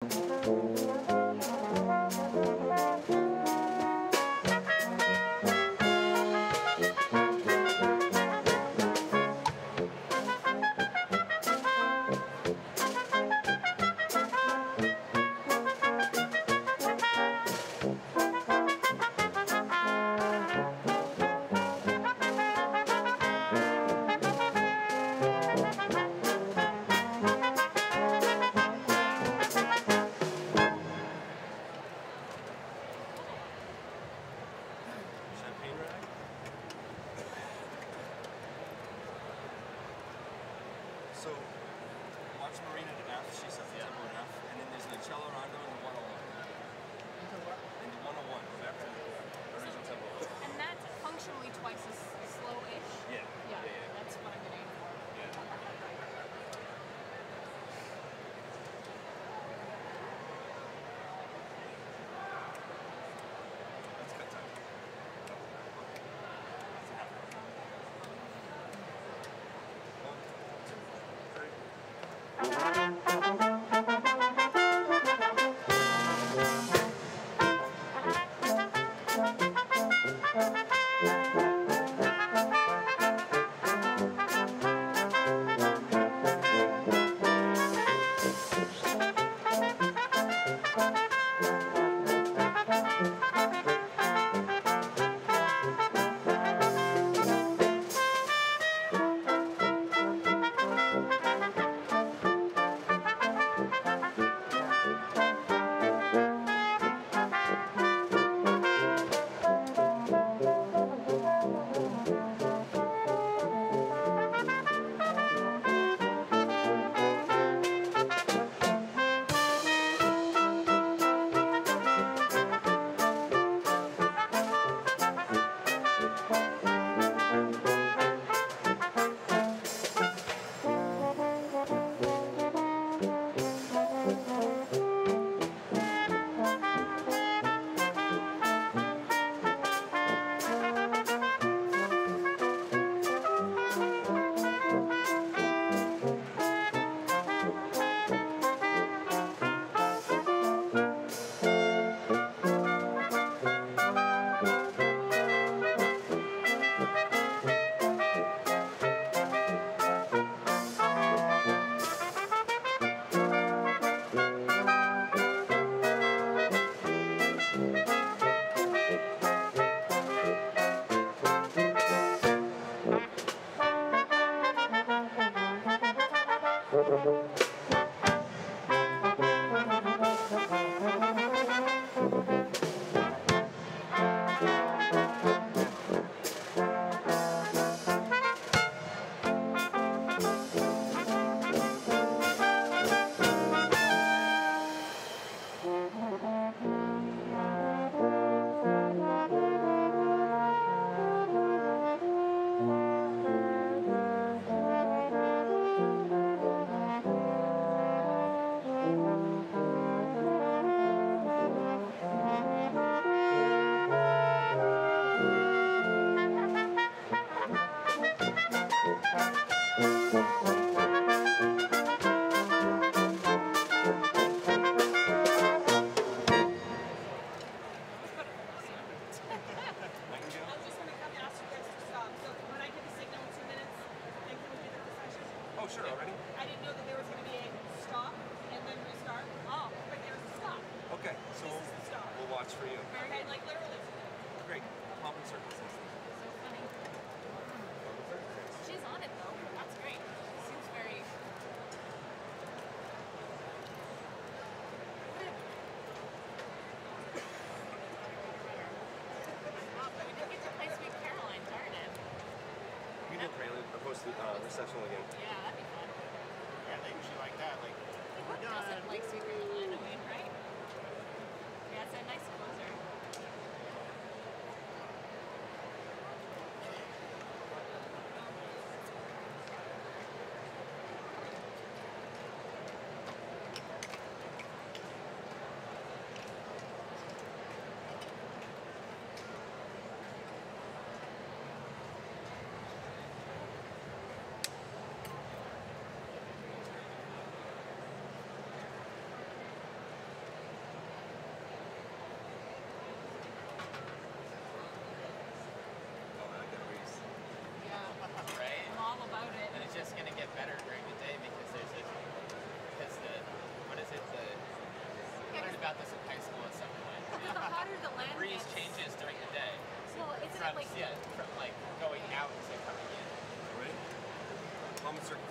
So, watch Marina to F, she sets the tempo in F, and then there's an cello rondo in the 101. In the 101, back to the original tempo. And that's functionally twice as slow-ish? Yeah. Yeah, that's what I'm going to aim for. That's cut time. Sure, already? I didn't know that there was going to be a stop and then restart. Oh, but there's a stop. Okay, so this is the stop. We'll watch for you. Very good, like literally. Great. Pop and circles. So funny. She's on it though. That's great. Seems very... But we didn't get to play Sweet Caroline, darn it. We did Prelude, opposed to Recessional again. Yeah, that'd be fun. Yeah, they usually like that. Like, Who doesn't like Sweet Caroline? I mean, right? Yeah, it's a nice closer. got this in high school at some point. Because the hotter the land Breeze gets, changes during the day. well, isn't From, it like from like going out to coming in. Right? Common circumstance.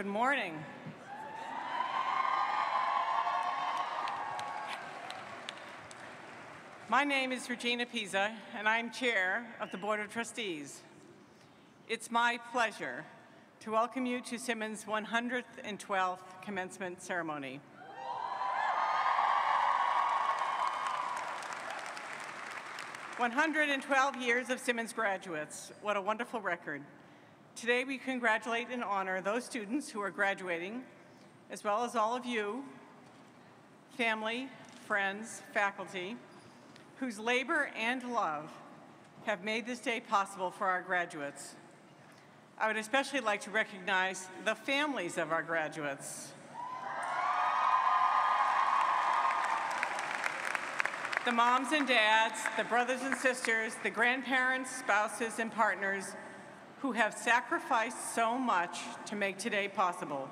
Good morning. My name is Regina Pisa, and I'm chair of the Board of Trustees. It's my pleasure to welcome you to Simmons' 112th commencement ceremony. "112 years of Simmons graduates. What a wonderful record. Today we congratulate and honor those students who are graduating, as well as all of you, family, friends, faculty, whose labor and love have made this day possible for our graduates. I would especially like to recognize the families of our graduates. The moms and dads, the brothers and sisters, the grandparents, spouses, and partners who have sacrificed so much to make today possible.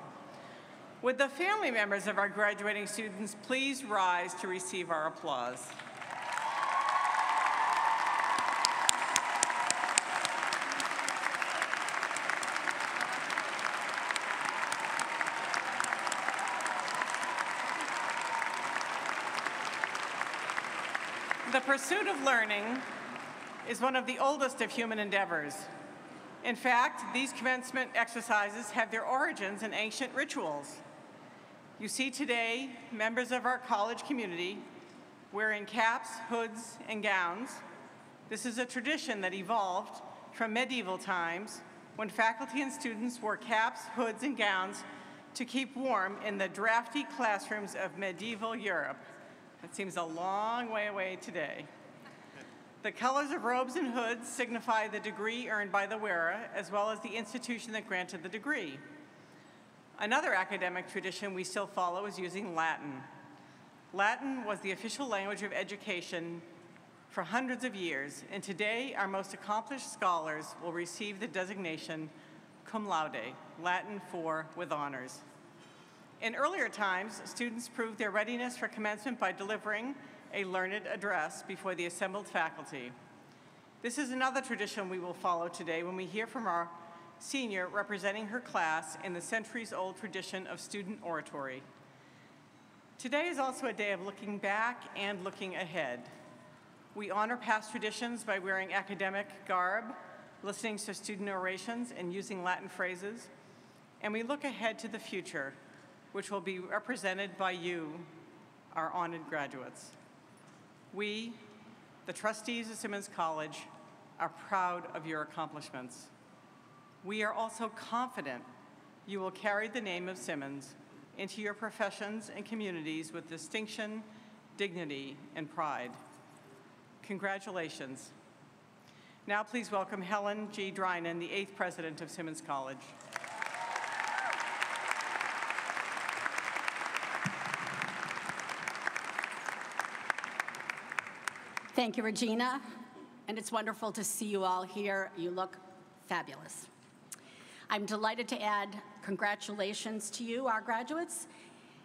Would the family members of our graduating students please rise to receive our applause? The pursuit of learning is one of the oldest of human endeavors. In fact, these commencement exercises have their origins in ancient rituals. You see today members of our college community wearing caps, hoods, and gowns. This is a tradition that evolved from medieval times when faculty and students wore caps, hoods, and gowns to keep warm in the drafty classrooms of medieval Europe. That seems a long way away today. The colors of robes and hoods signify the degree earned by the wearer, as well as the institution that granted the degree. Another academic tradition we still follow is using Latin. Latin was the official language of education for hundreds of years, and today our most accomplished scholars will receive the designation cum laude, Latin for with honors. In earlier times, students proved their readiness for commencement by delivering a learned address before the assembled faculty. This is another tradition we will follow today when we hear from our senior representing her class in the centuries-old tradition of student oratory. Today is also a day of looking back and looking ahead. We honor past traditions by wearing academic garb, listening to student orations, and using Latin phrases. And we look ahead to the future, which will be represented by you, our honored graduates. We, the trustees of Simmons College, are proud of your accomplishments. We are also confident you will carry the name of Simmons into your professions and communities with distinction, dignity, and pride. Congratulations. Now please welcome Helen G. Drynan, the 8th president of Simmons College. Thank you, Regina, and it's wonderful to see you all here. You look fabulous. I'm delighted to add congratulations to you, our graduates,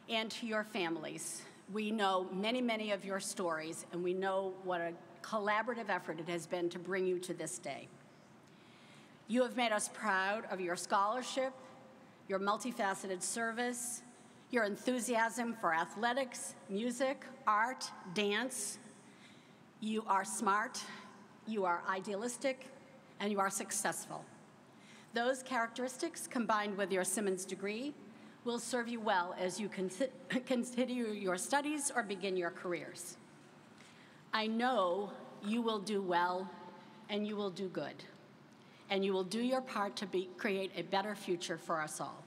and to your families. We know many, many of your stories, and we know what a collaborative effort it has been to bring you to this day. You have made us proud of your scholarship, your multifaceted service, your enthusiasm for athletics, music, art, dance. You are smart, you are idealistic, and you are successful. Those characteristics, combined with your Simmons degree, will serve you well as you continue your studies or begin your careers. I know you will do well, and you will do good, and you will do your part to create a better future for us all.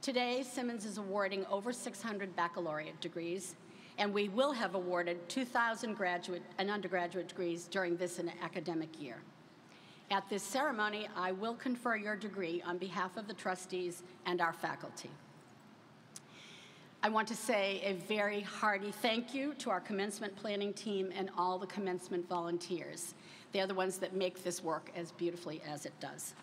Today, Simmons is awarding over 600 baccalaureate degrees, and we will have awarded 2,000 graduate and undergraduate degrees during this academic year. At this ceremony, I will confer your degree on behalf of the trustees and our faculty. I want to say a very hearty thank you to our commencement planning team and all the commencement volunteers. They're the ones that make this work as beautifully as it does.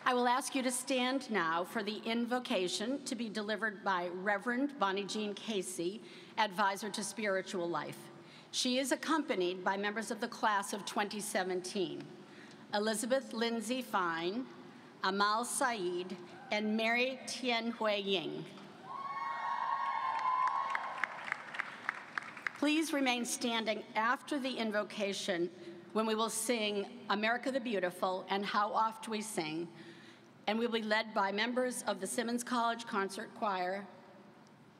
I will ask you to stand now for the invocation to be delivered by Reverend Bonnie Jean Casey, advisor to spiritual life. She is accompanied by members of the class of 2017, Elizabeth Lindsay Fine, Amal Saeed, and Mary Tianhui Ying. Please remain standing after the invocation when we will sing America the Beautiful and How Oft We Sing, and we will be led by members of the Simmons College Concert Choir,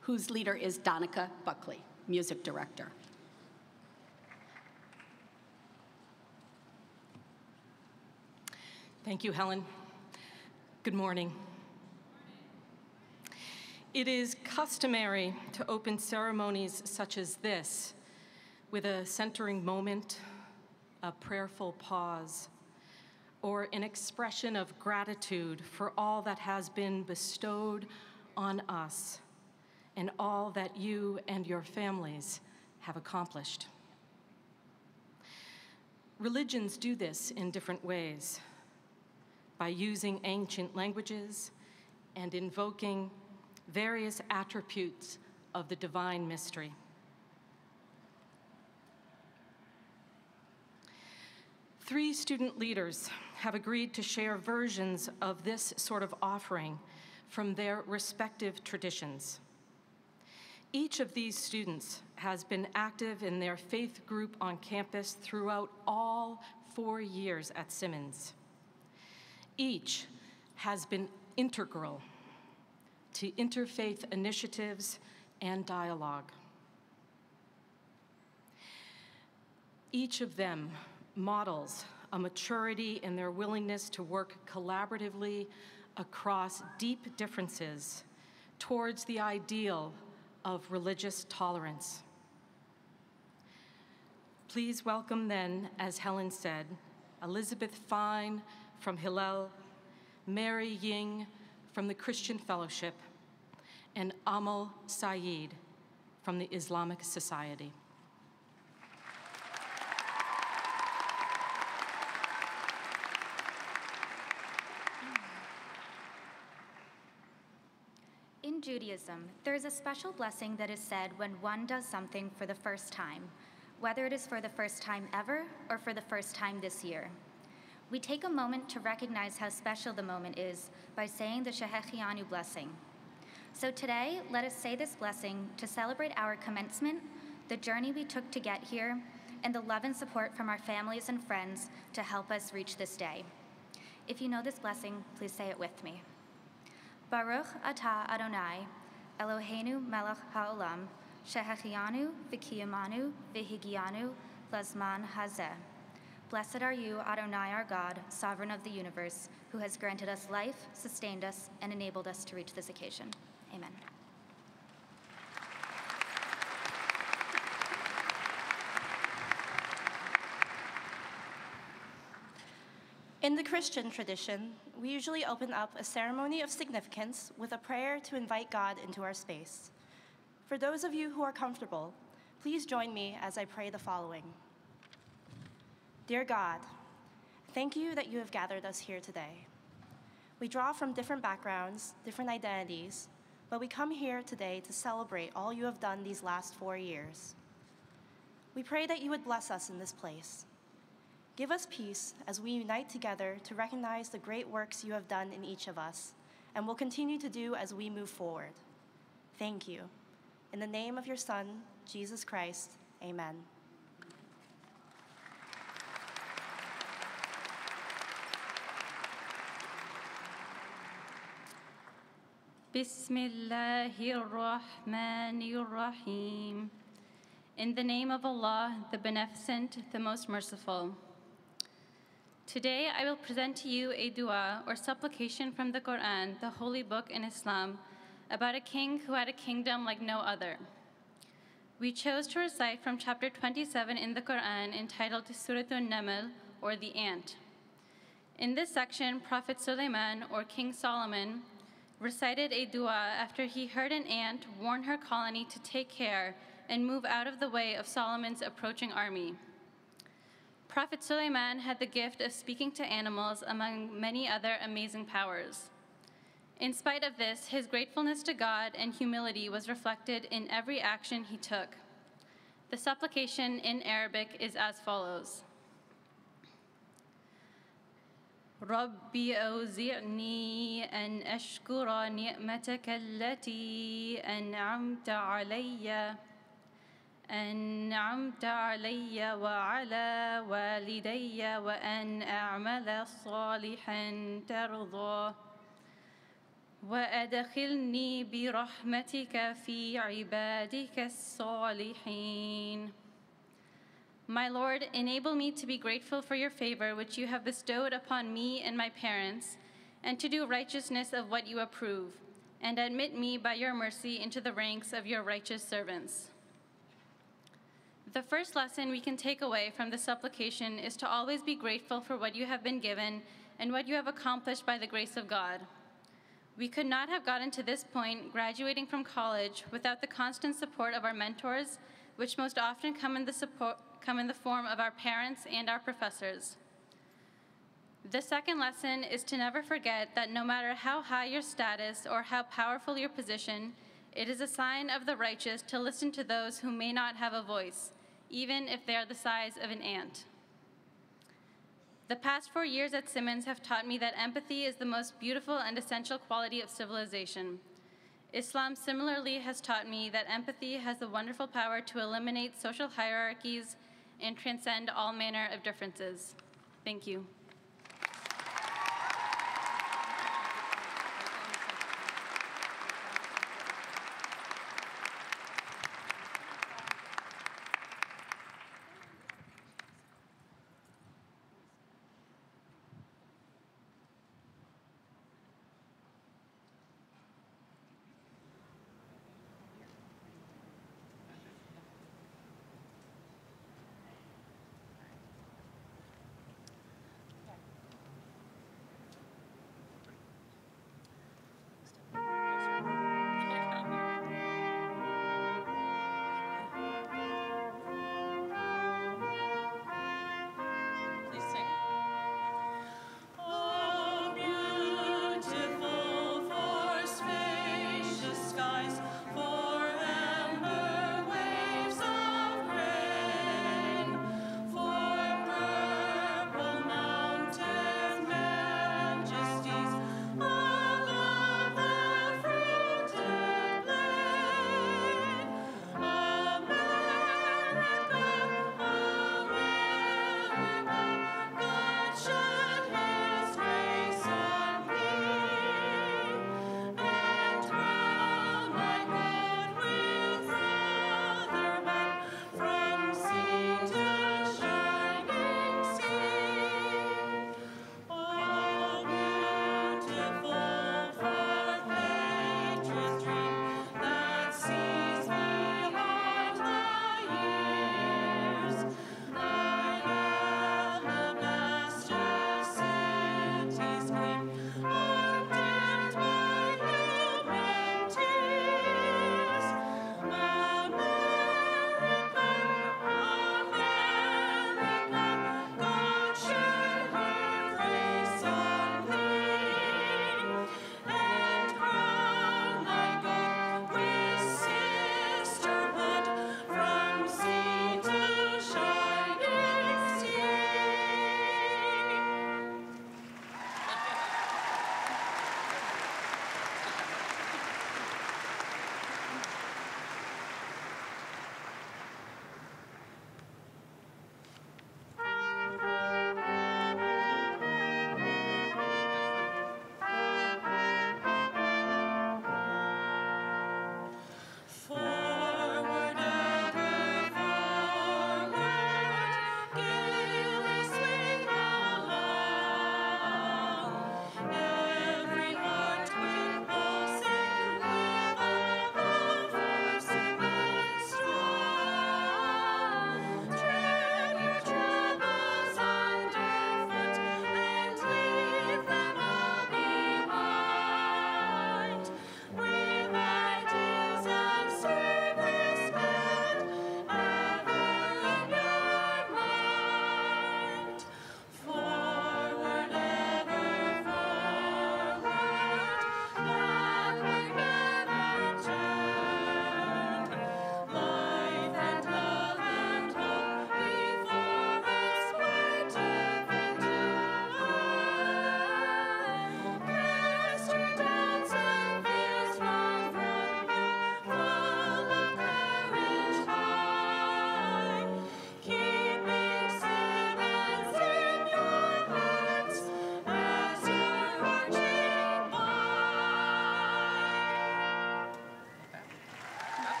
whose leader is Donica Buckley, music director. Thank you, Helen. Good morning. It is customary to open ceremonies such as this with a centering moment, a prayerful pause, or an expression of gratitude for all that has been bestowed on us and all that you and your families have accomplished. Religions do this in different ways, by using ancient languages and invoking various attributes of the divine mystery. Three student leaders have agreed to share versions of this sort of offering from their respective traditions. Each of these students has been active in their faith group on campus throughout all 4 years at Simmons. Each has been integral to interfaith initiatives and dialogue. Each of them models a maturity in their willingness to work collaboratively across deep differences towards the ideal of religious tolerance. Please welcome then, as Helen said, Elizabeth Fine from Hillel, Mary Ying from the Christian Fellowship, and Amal Saeed from the Islamic Society. In Judaism, there is a special blessing that is said when one does something for the first time, whether it is for the first time ever or for the first time this year. We take a moment to recognize how special the moment is by saying the Shehechianu blessing. So today, let us say this blessing to celebrate our commencement, the journey we took to get here, and the love and support from our families and friends to help us reach this day. If you know this blessing, please say it with me. Baruch atah Adonai, Eloheinu melech haolam, shehechianu v'kiyamanu v'higianu lazman hazeh. Blessed are you, Adonai, our God, sovereign of the universe, who has granted us life, sustained us, and enabled us to reach this occasion. Amen. In the Christian tradition, we usually open up a ceremony of significance with a prayer to invite God into our space. For those of you who are comfortable, please join me as I pray the following. Dear God, thank you that you have gathered us here today. We draw from different backgrounds, different identities, but we come here today to celebrate all you have done these last 4 years. We pray that you would bless us in this place. Give us peace as we unite together to recognize the great works you have done in each of us and will continue to do as we move forward. Thank you. In the name of your Son, Jesus Christ, amen. Bismillahirrahmanirrahim. In the name of Allah, the Beneficent, the Most Merciful. Today, I will present to you a dua or supplication from the Quran, the holy book in Islam, about a king who had a kingdom like no other. We chose to recite from chapter 27 in the Quran entitled Surat al-Naml, or the ant. In this section, Prophet Suleiman, or King Solomon, recited a dua after he heard an ant warn her colony to take care and move out of the way of Solomon's approaching army. Prophet Suleiman had the gift of speaking to animals among many other amazing powers. In spite of this, his gratefulness to God and humility was reflected in every action he took. The supplication in Arabic is as follows. ربي أوزعني أن أشكر نعمتك التي أنعمت علي وعلى والدي وأن أعمل صالحا ترضى وأدخلني برحمتك في عبادك الصالحين. My Lord, enable me to be grateful for your favor which you have bestowed upon me and my parents, and to do righteousness of what you approve, and admit me by your mercy into the ranks of your righteous servants. The first lesson we can take away from the supplication is to always be grateful for what you have been given and what you have accomplished by the grace of God. We could not have gotten to this point, graduating from college, without the constant support of our mentors, which most often come in the form of our parents and our professors. The second lesson is to never forget that no matter how high your status or how powerful your position, it is a sign of the righteous to listen to those who may not have a voice, even if they are the size of an ant. The past 4 years at Simmons have taught me that empathy is the most beautiful and essential quality of civilization. Islam similarly has taught me that empathy has the wonderful power to eliminate social hierarchies and transcend all manner of differences. Thank you.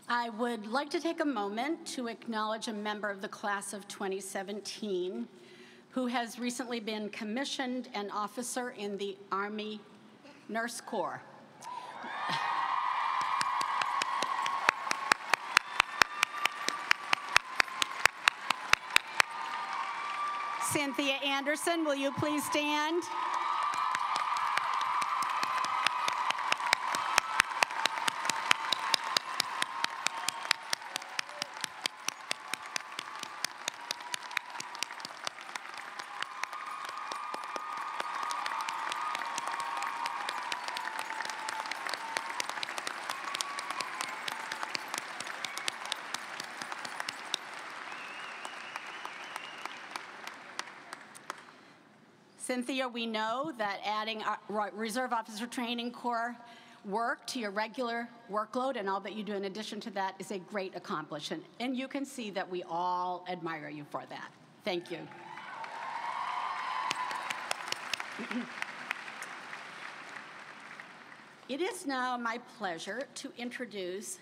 I would like to take a moment to acknowledge a member of the class of 2017 who has recently been commissioned an officer in the Army Nurse Corps. Cynthia Anderson, will you please stand? Cynthia, we know that adding Reserve Officer Training Corps work to your regular workload and all that you do in addition to that is a great accomplishment. And you can see that we all admire you for that. Thank you. It is now my pleasure to introduce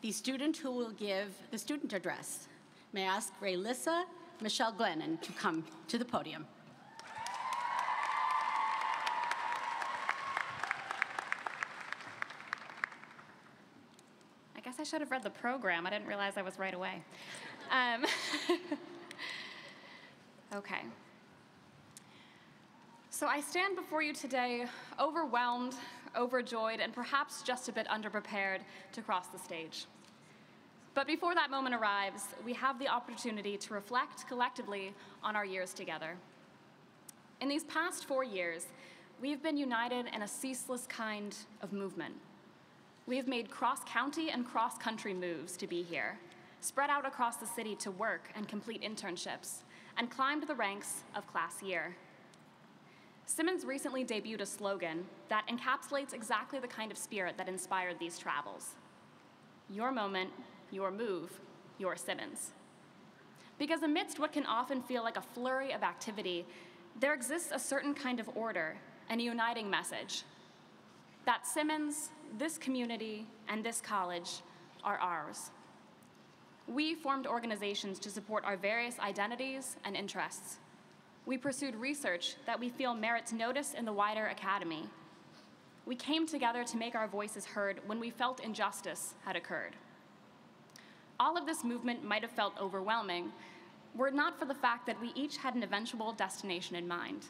the student who will give the student address. May I ask Raylissa Michelle Glennon to come to the podium. I guess I should have read the program. I didn't realize I was right away. Okay. So I stand before you today overwhelmed, overjoyed, and perhaps just a bit underprepared to cross the stage. But before that moment arrives, we have the opportunity to reflect collectively on our years together. In these past 4 years, we've been united in a ceaseless kind of movement. We have made cross-county and cross-country moves to be here, spread out across the city to work and complete internships, and climbed the ranks of class year. Simmons recently debuted a slogan that encapsulates exactly the kind of spirit that inspired these travels. Your moment, your move, your Simmons. Because amidst what can often feel like a flurry of activity, there exists a certain kind of order and a uniting message. That Simmons, this community, and this college are ours. We formed organizations to support our various identities and interests. We pursued research that we feel merits notice in the wider academy. We came together to make our voices heard when we felt injustice had occurred. All of this movement might have felt overwhelming were it not for the fact that we each had an eventual destination in mind.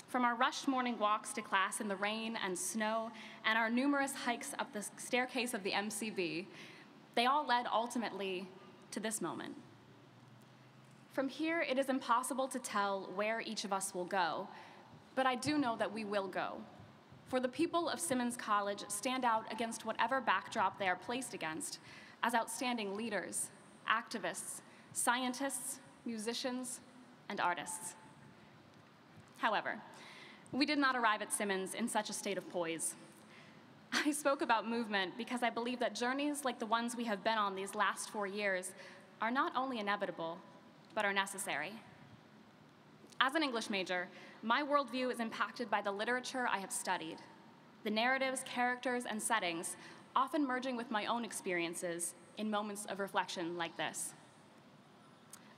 From our rushed morning walks to class in the rain and snow, and our numerous hikes up the staircase of the MCB, they all led ultimately to this moment. From here, it is impossible to tell where each of us will go, but I do know that we will go. For the people of Simmons College stand out against whatever backdrop they are placed against as outstanding leaders, activists, scientists, musicians, and artists. However, we did not arrive at Simmons in such a state of poise. I spoke about movement because I believe that journeys like the ones we have been on these last 4 years are not only inevitable, but are necessary. As an English major, my worldview is impacted by the literature I have studied, the narratives, characters, and settings, often merging with my own experiences in moments of reflection like this.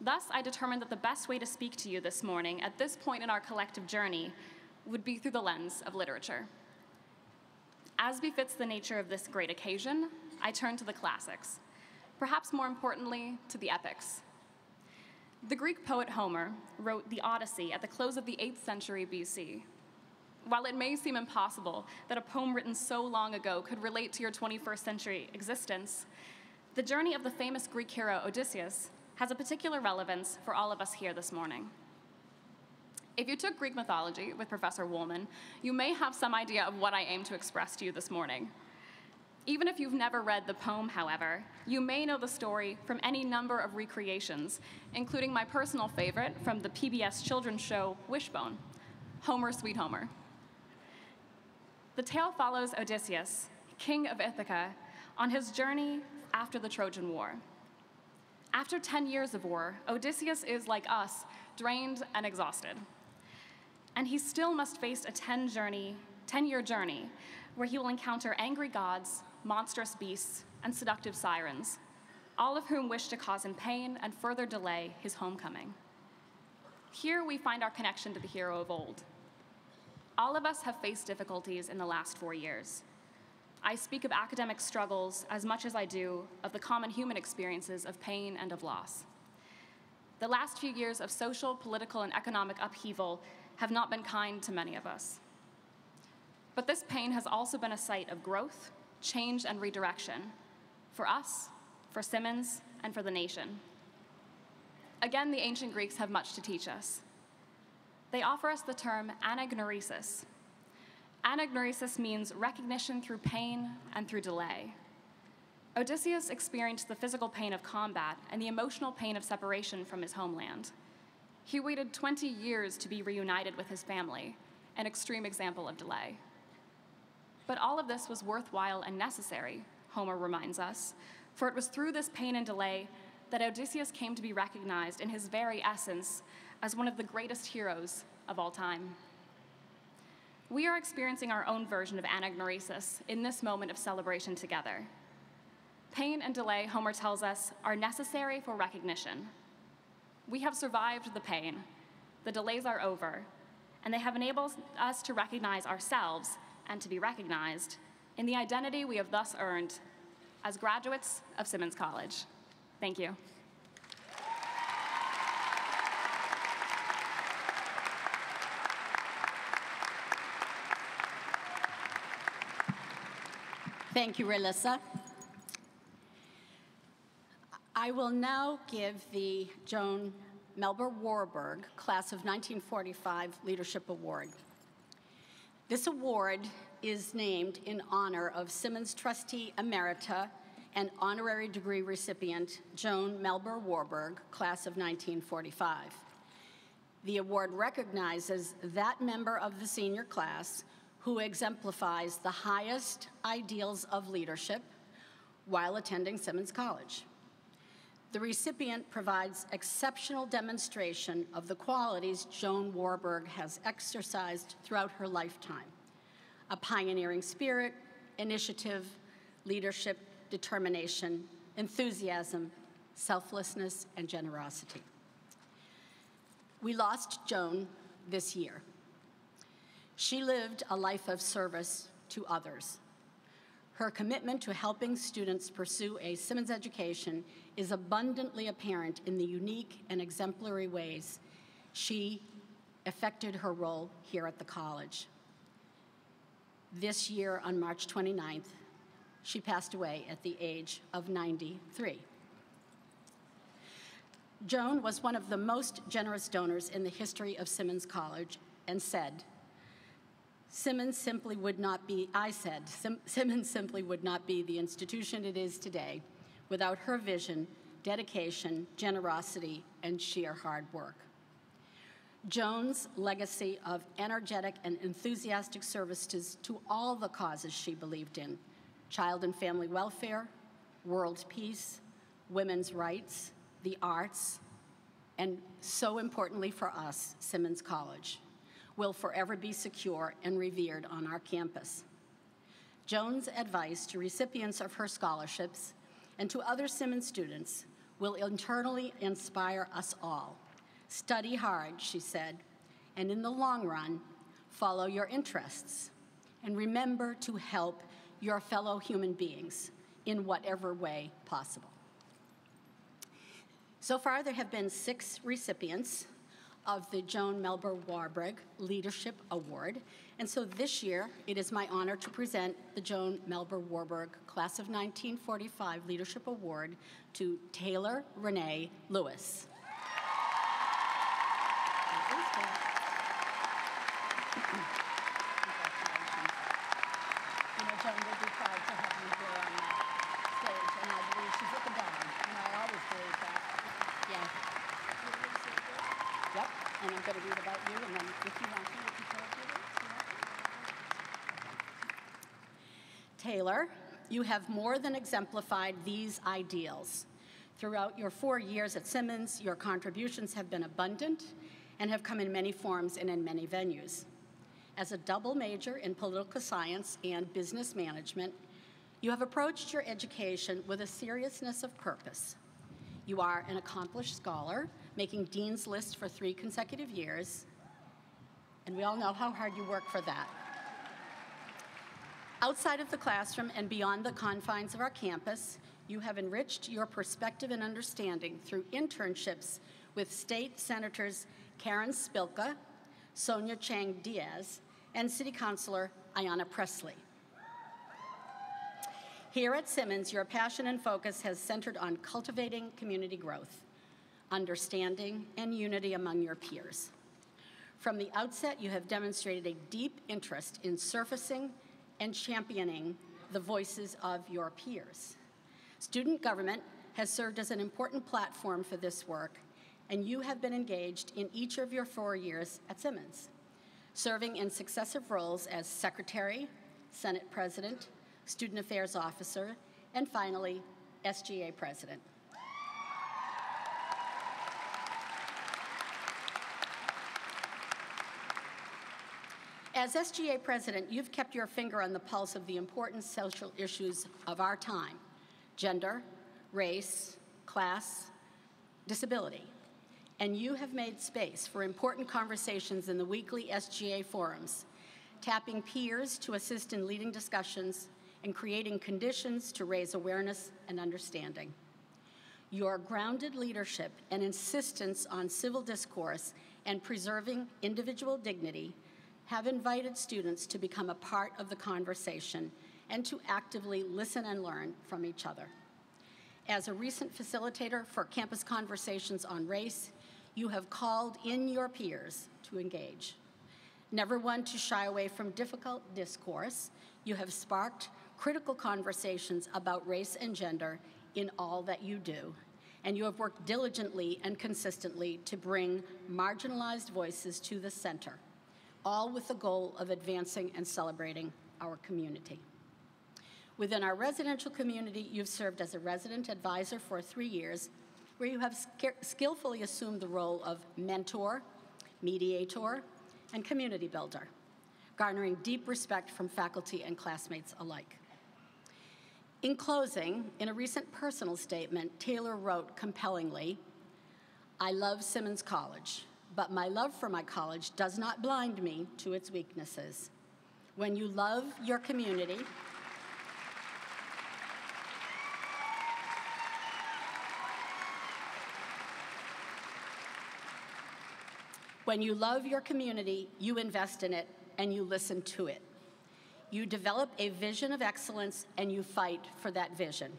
Thus, I determined that the best way to speak to you this morning at this point in our collective journey would be through the lens of literature. As befits the nature of this great occasion, I turn to the classics, perhaps more importantly, to the epics. The Greek poet Homer wrote the Odyssey at the close of the 8th century BC. While it may seem impossible that a poem written so long ago could relate to your 21st century existence, the journey of the famous Greek hero Odysseus has a particular relevance for all of us here this morning. If you took Greek mythology with Professor Woolman, you may have some idea of what I aim to express to you this morning. Even if you've never read the poem, however, you may know the story from any number of recreations, including my personal favorite from the PBS children's show Wishbone, Homer, Sweet Homer. The tale follows Odysseus, king of Ithaca, on his journey after the Trojan War. After 10 years of war, Odysseus is, like us, drained and exhausted. And he still must face a 10-year journey where he will encounter angry gods, monstrous beasts, and seductive sirens, all of whom wish to cause him pain and further delay his homecoming. Here we find our connection to the hero of old. All of us have faced difficulties in the last 4 years. I speak of academic struggles as much as I do of the common human experiences of pain and of loss. The last few years of social, political, and economic upheaval have not been kind to many of us. But this pain has also been a site of growth, change, and redirection for us, for Simmons, and for the nation. Again, the ancient Greeks have much to teach us. They offer us the term anagnoresis. Anagnoresis means recognition through pain and through delay. Odysseus experienced the physical pain of combat and the emotional pain of separation from his homeland. He waited 20 years to be reunited with his family, an extreme example of delay. But all of this was worthwhile and necessary, Homer reminds us, for it was through this pain and delay that Odysseus came to be recognized in his very essence as one of the greatest heroes of all time. We are experiencing our own version of anagnoresis in this moment of celebration together. Pain and delay, Homer tells us, are necessary for recognition. We have survived the pain, the delays are over, and they have enabled us to recognize ourselves and to be recognized in the identity we have thus earned as graduates of Simmons College. Thank you. Thank you, Relissa. I will now give the Joan Melba Warburg Class of 1945 Leadership Award. This award is named in honor of Simmons Trustee Emerita and honorary degree recipient Joan Melba Warburg, Class of 1945. The award recognizes that member of the senior class who exemplifies the highest ideals of leadership while attending Simmons College. The recipient provides exceptional demonstration of the qualities Joan Warburg has exercised throughout her lifetime: a pioneering spirit, initiative, leadership, determination, enthusiasm, selflessness, and generosity. We lost Joan this year. She lived a life of service to others. Her commitment to helping students pursue a Simmons education is abundantly apparent in the unique and exemplary ways she effected her role here at the college. This year, on March 29th, she passed away at the age of 93. Joan was one of the most generous donors in the history of Simmons College and said, Simmons simply would not be the institution it is today without her vision, dedication, generosity, and sheer hard work. Joan's legacy of energetic and enthusiastic services to all the causes she believed in: child and family welfare, world peace, women's rights, the arts, and so importantly for us, Simmons College, will forever be secure and revered on our campus. Joan's advice to recipients of her scholarships and to other Simmons students will internally inspire us all. Study hard, she said, and in the long run, follow your interests. And remember to help your fellow human beings in whatever way possible. So far, there have been 6 recipients of the Joan Melba Warburg Leadership Award. And so this year, it is my honor to present the Joan Melba Warburg Class of 1945 Leadership Award to Taylor Renee Lewis. You know, Joan, we'd be proud to have you here on the stage, and I believe she's looking down. You know, I always believe that. Yeah. Yep, and I'm going to read about you, and then if you want to, you can tell us Taylor, you have more than exemplified these ideals. Throughout your 4 years at Simmons, your contributions have been abundant and have come in many forms and in many venues. As a double major in political science and business management, You have approached your education with a seriousness of purpose. You are an accomplished scholar, making Dean's List for 3 consecutive years, and we all know how hard you work for that. Outside of the classroom and beyond the confines of our campus, you have enriched your perspective and understanding through internships with State Senators Karen Spilka, Sonia Chang Diaz, and City Councilor Ayanna Presley. Here at Simmons, your passion and focus has centered on cultivating community growth, understanding, and unity among your peers. From the outset, you have demonstrated a deep interest in surfacing and championing the voices of your peers. Student government has served as an important platform for this work, and you have been engaged in each of your 4 years at Simmons, serving in successive roles as Secretary, Senate President, Student Affairs Officer, and finally, SGA President. As SGA President, you've kept your finger on the pulse of the important social issues of our time: gender, race, class, disability. And you have made space for important conversations in the weekly SGA forums, tapping peers to assist in leading discussions and creating conditions to raise awareness and understanding. Your grounded leadership and insistence on civil discourse and preserving individual dignity have invited students to become a part of the conversation and to actively listen and learn from each other. As a recent facilitator for campus conversations on race, you have called in your peers to engage. Never one to shy away from difficult discourse, you have sparked critical conversations about race and gender in all that you do, and you have worked diligently and consistently to bring marginalized voices to the center, all with the goal of advancing and celebrating our community. Within our residential community, you've served as a resident advisor for 3 years, where you have skillfully assumed the role of mentor, mediator, and community builder, garnering deep respect from faculty and classmates alike. In closing, in a recent personal statement, Taylor wrote compellingly, "I love Simmons College, but my love for my college does not blind me to its weaknesses. When you love your community, you invest in it and you listen to it. You develop a vision of excellence and you fight for that vision.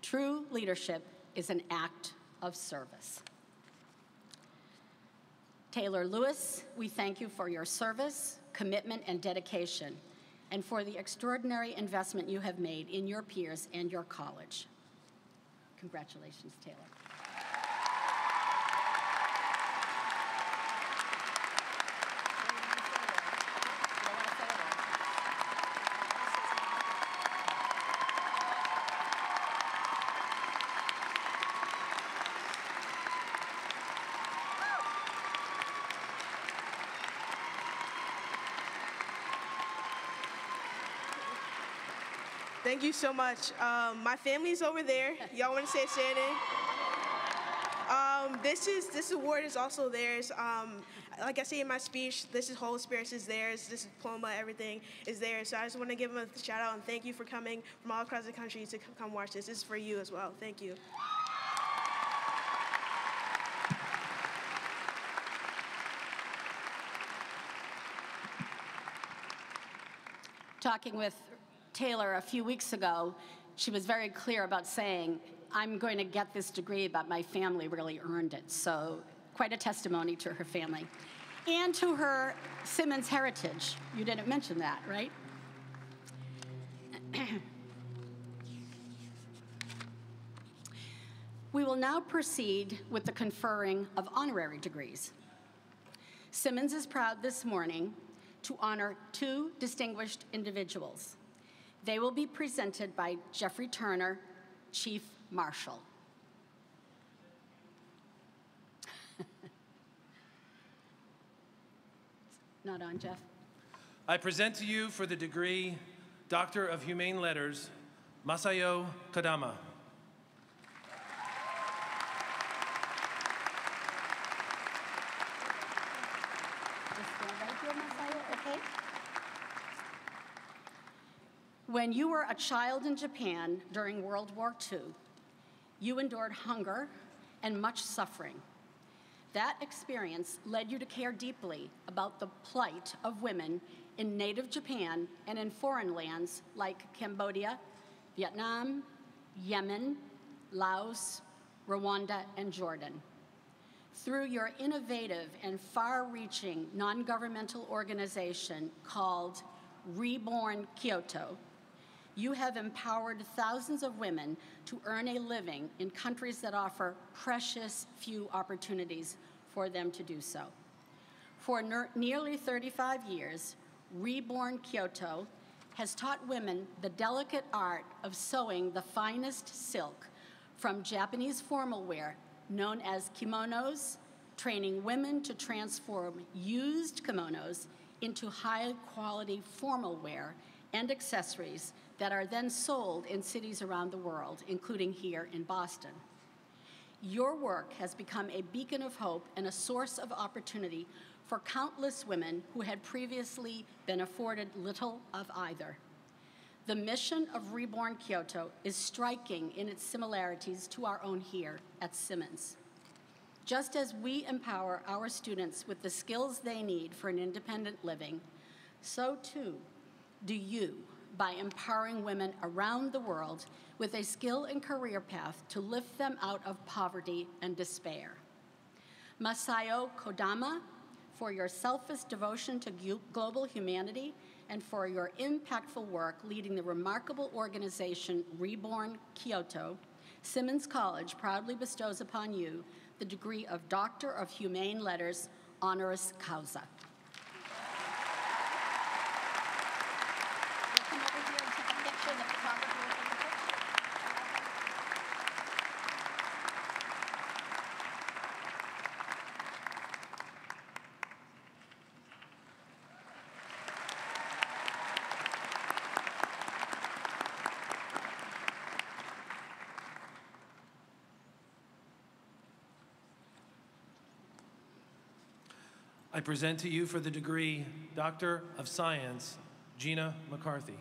True leadership is an act of service." Taylor Lewis, we thank you for your service, commitment, and dedication, and for the extraordinary investment you have made in your peers and your college. Congratulations, Taylor. Thank you so much. My family's over there. Y'all want to say Shannon? This award is also theirs. Like I say in my speech, this is Holy Spirit is theirs. This diploma, everything is theirs. So I just want to give them a shout out and thank you for coming from all across the country to come watch this. This is for you as well. Thank you. Talking with Taylor a few weeks ago, she was very clear about saying, "I'm going to get this degree, but my family really earned it." So quite a testimony to her family and to her Simmons heritage. You didn't mention that, right? We will now proceed with the conferring of honorary degrees. Simmons is proud this morning to honor 2 distinguished individuals. They will be presented by Jeffrey Turner, Chief Marshal. Not on, Jeff. I present to you for the degree Doctor of Humane Letters, Masayo Kodama. When you were a child in Japan during World War II, you endured hunger and much suffering. That experience led you to care deeply about the plight of women in native Japan and in foreign lands like Cambodia, Vietnam, Yemen, Laos, Rwanda, and Jordan. Through your innovative and far-reaching non-governmental organization called Reborn Kyoto, you have empowered thousands of women to earn a living in countries that offer precious few opportunities for them to do so. For nearly 35 years, Reborn Kyoto has taught women the delicate art of sewing the finest silk from Japanese formal wear known as kimonos, training women to transform used kimonos into high-quality formal wear and accessories that are then sold in cities around the world, including here in Boston. Your work has become a beacon of hope and a source of opportunity for countless women who had previously been afforded little of either. The mission of Reborn Kyoto is striking in its similarities to our own here at Simmons. Just as we empower our students with the skills they need for an independent living, so too do you, by empowering women around the world with a skill and career path to lift them out of poverty and despair. Masayo Kodama, for your selfless devotion to global humanity and for your impactful work leading the remarkable organization Reborn Kyoto, Simmons College proudly bestows upon you the degree of Doctor of Humane Letters, honoris causa. I present to you for the degree Doctor of Science, Gina McCarthy.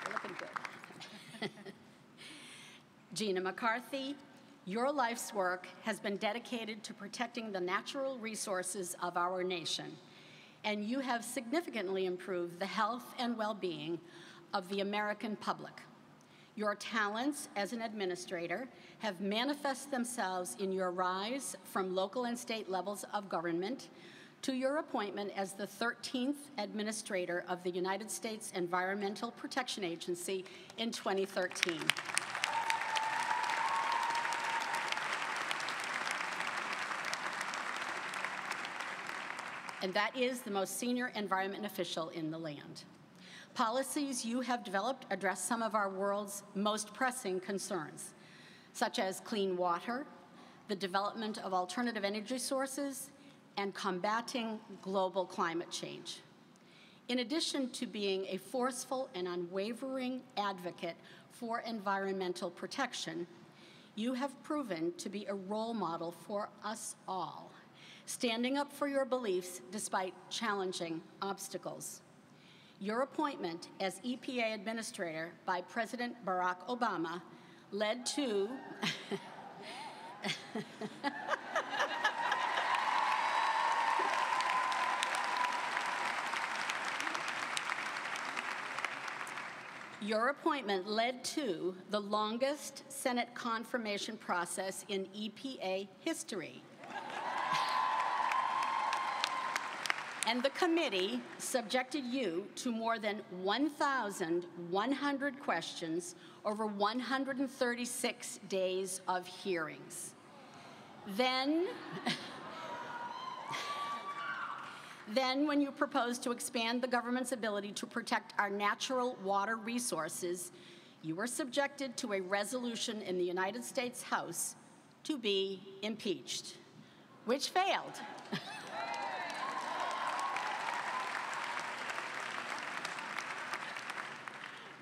You're looking good. Gina McCarthy, your life's work has been dedicated to protecting the natural resources of our nation, and you have significantly improved the health and well-being of the American public. Your talents as an administrator have manifested themselves in your rise from local and state levels of government to your appointment as the 13th administrator of the United States Environmental Protection Agency in 2013. And that is the most senior environment official in the land. Policies you have developed address some of our world's most pressing concerns, such as clean water, the development of alternative energy sources, and combating global climate change. In addition to being a forceful and unwavering advocate for environmental protection, you have proven to be a role model for us all, standing up for your beliefs despite challenging obstacles. Your appointment as EPA Administrator by President Barack Obama led to Your appointment led to the longest Senate confirmation process in EPA history. And the committee subjected you to more than 1,100 questions over 136 days of hearings. Then when you proposed to expand the government's ability to protect our natural water resources, you were subjected to a resolution in the United States House to be impeached. which failed.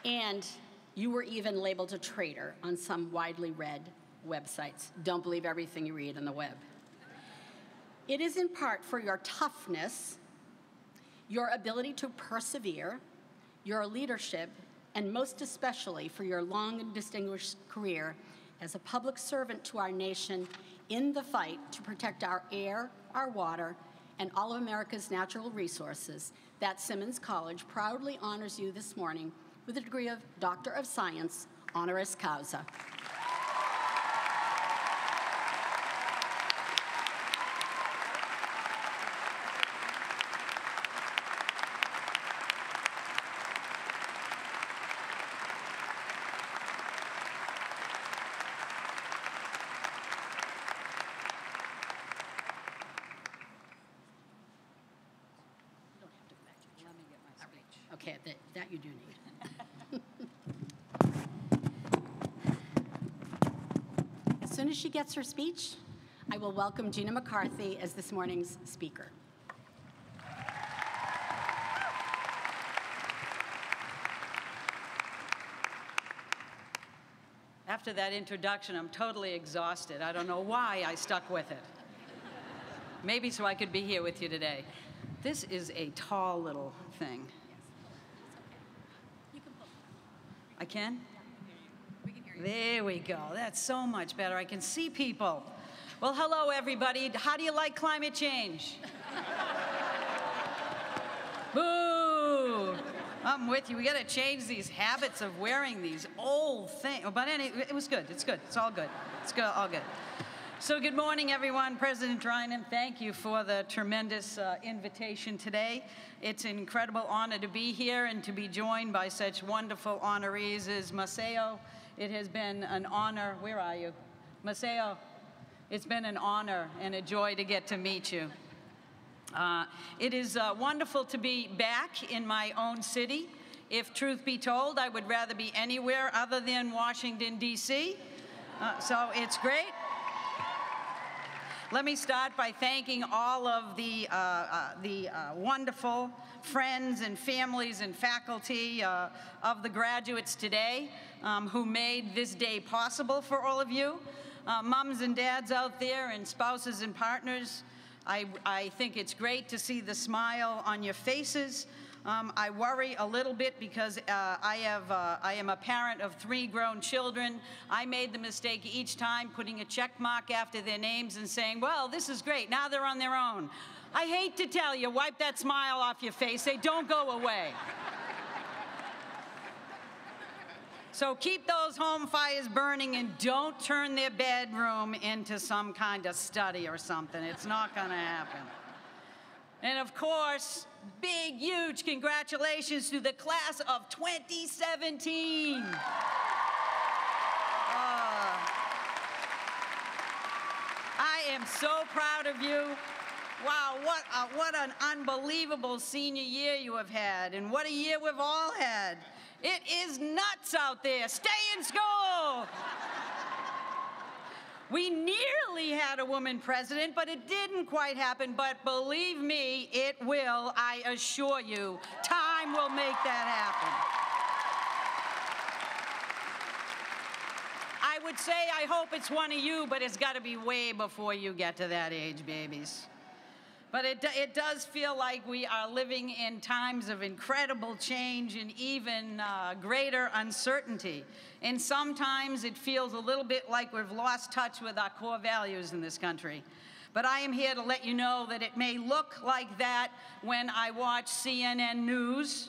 And you were even labeled a traitor on some widely read websites. Don't believe everything you read on the web. It is in part for your toughness, your ability to persevere, your leadership, and most especially for your long and distinguished career as a public servant to our nation in the fight to protect our air, our water, and all of America's natural resources, that Simmons College proudly honors you this morning with a degree of Doctor of Science, honoris causa. Okay, that you do need. As soon as she gets her speech, I will welcome Gina McCarthy as this morning's speaker. After that introduction, I'm totally exhausted. I don't know why I stuck with it. Maybe so I could be here with you today. This is a tall little thing. I can? We can hear you. There we go. That's so much better. I can see people. Well, hello, everybody. How do you like climate change? Boo! I'm with you. We got to change these habits of wearing these old things. But anyway, it was good. It's good. It's all good. It's good. All good. So good morning, everyone. President Drinan, thank you for the tremendous invitation today. It's an incredible honor to be here and to be joined by such wonderful honorees as Maceo. It has been an honor. Where are you? Maceo, it's been an honor and a joy to get to meet you. It is wonderful to be back in my own city. If truth be told, I would rather be anywhere other than Washington, D.C. So it's great. Let me start by thanking all of the wonderful friends and families and faculty of the graduates today who made this day possible for all of you. Moms and dads out there and spouses and partners, I think it's great to see the smile on your faces. I worry a little bit because I am a parent of 3 grown children. I made the mistake each time putting a check mark after their names and saying, well, this is great, now they're on their own. I hate to tell you, wipe that smile off your face. They don't go away. So keep those home fires burning and don't turn their bedroom into some kind of study or something. It's not going to happen. And of course, big, huge congratulations to the class of 2017. I am so proud of you. Wow, what an unbelievable senior year you have had, and what a year we've all had. It is nuts out there. Stay in school. We nearly had a woman president, but it didn't quite happen. But believe me, it will, I assure you. Time will make that happen. I would say I hope it's one of you, but it's got to be way before you get to that age, babies. But it does feel like we are living in times of incredible change and even greater uncertainty. And sometimes it feels a little bit like we've lost touch with our core values in this country. But I am here to let you know that it may look like that when I watch CNN News,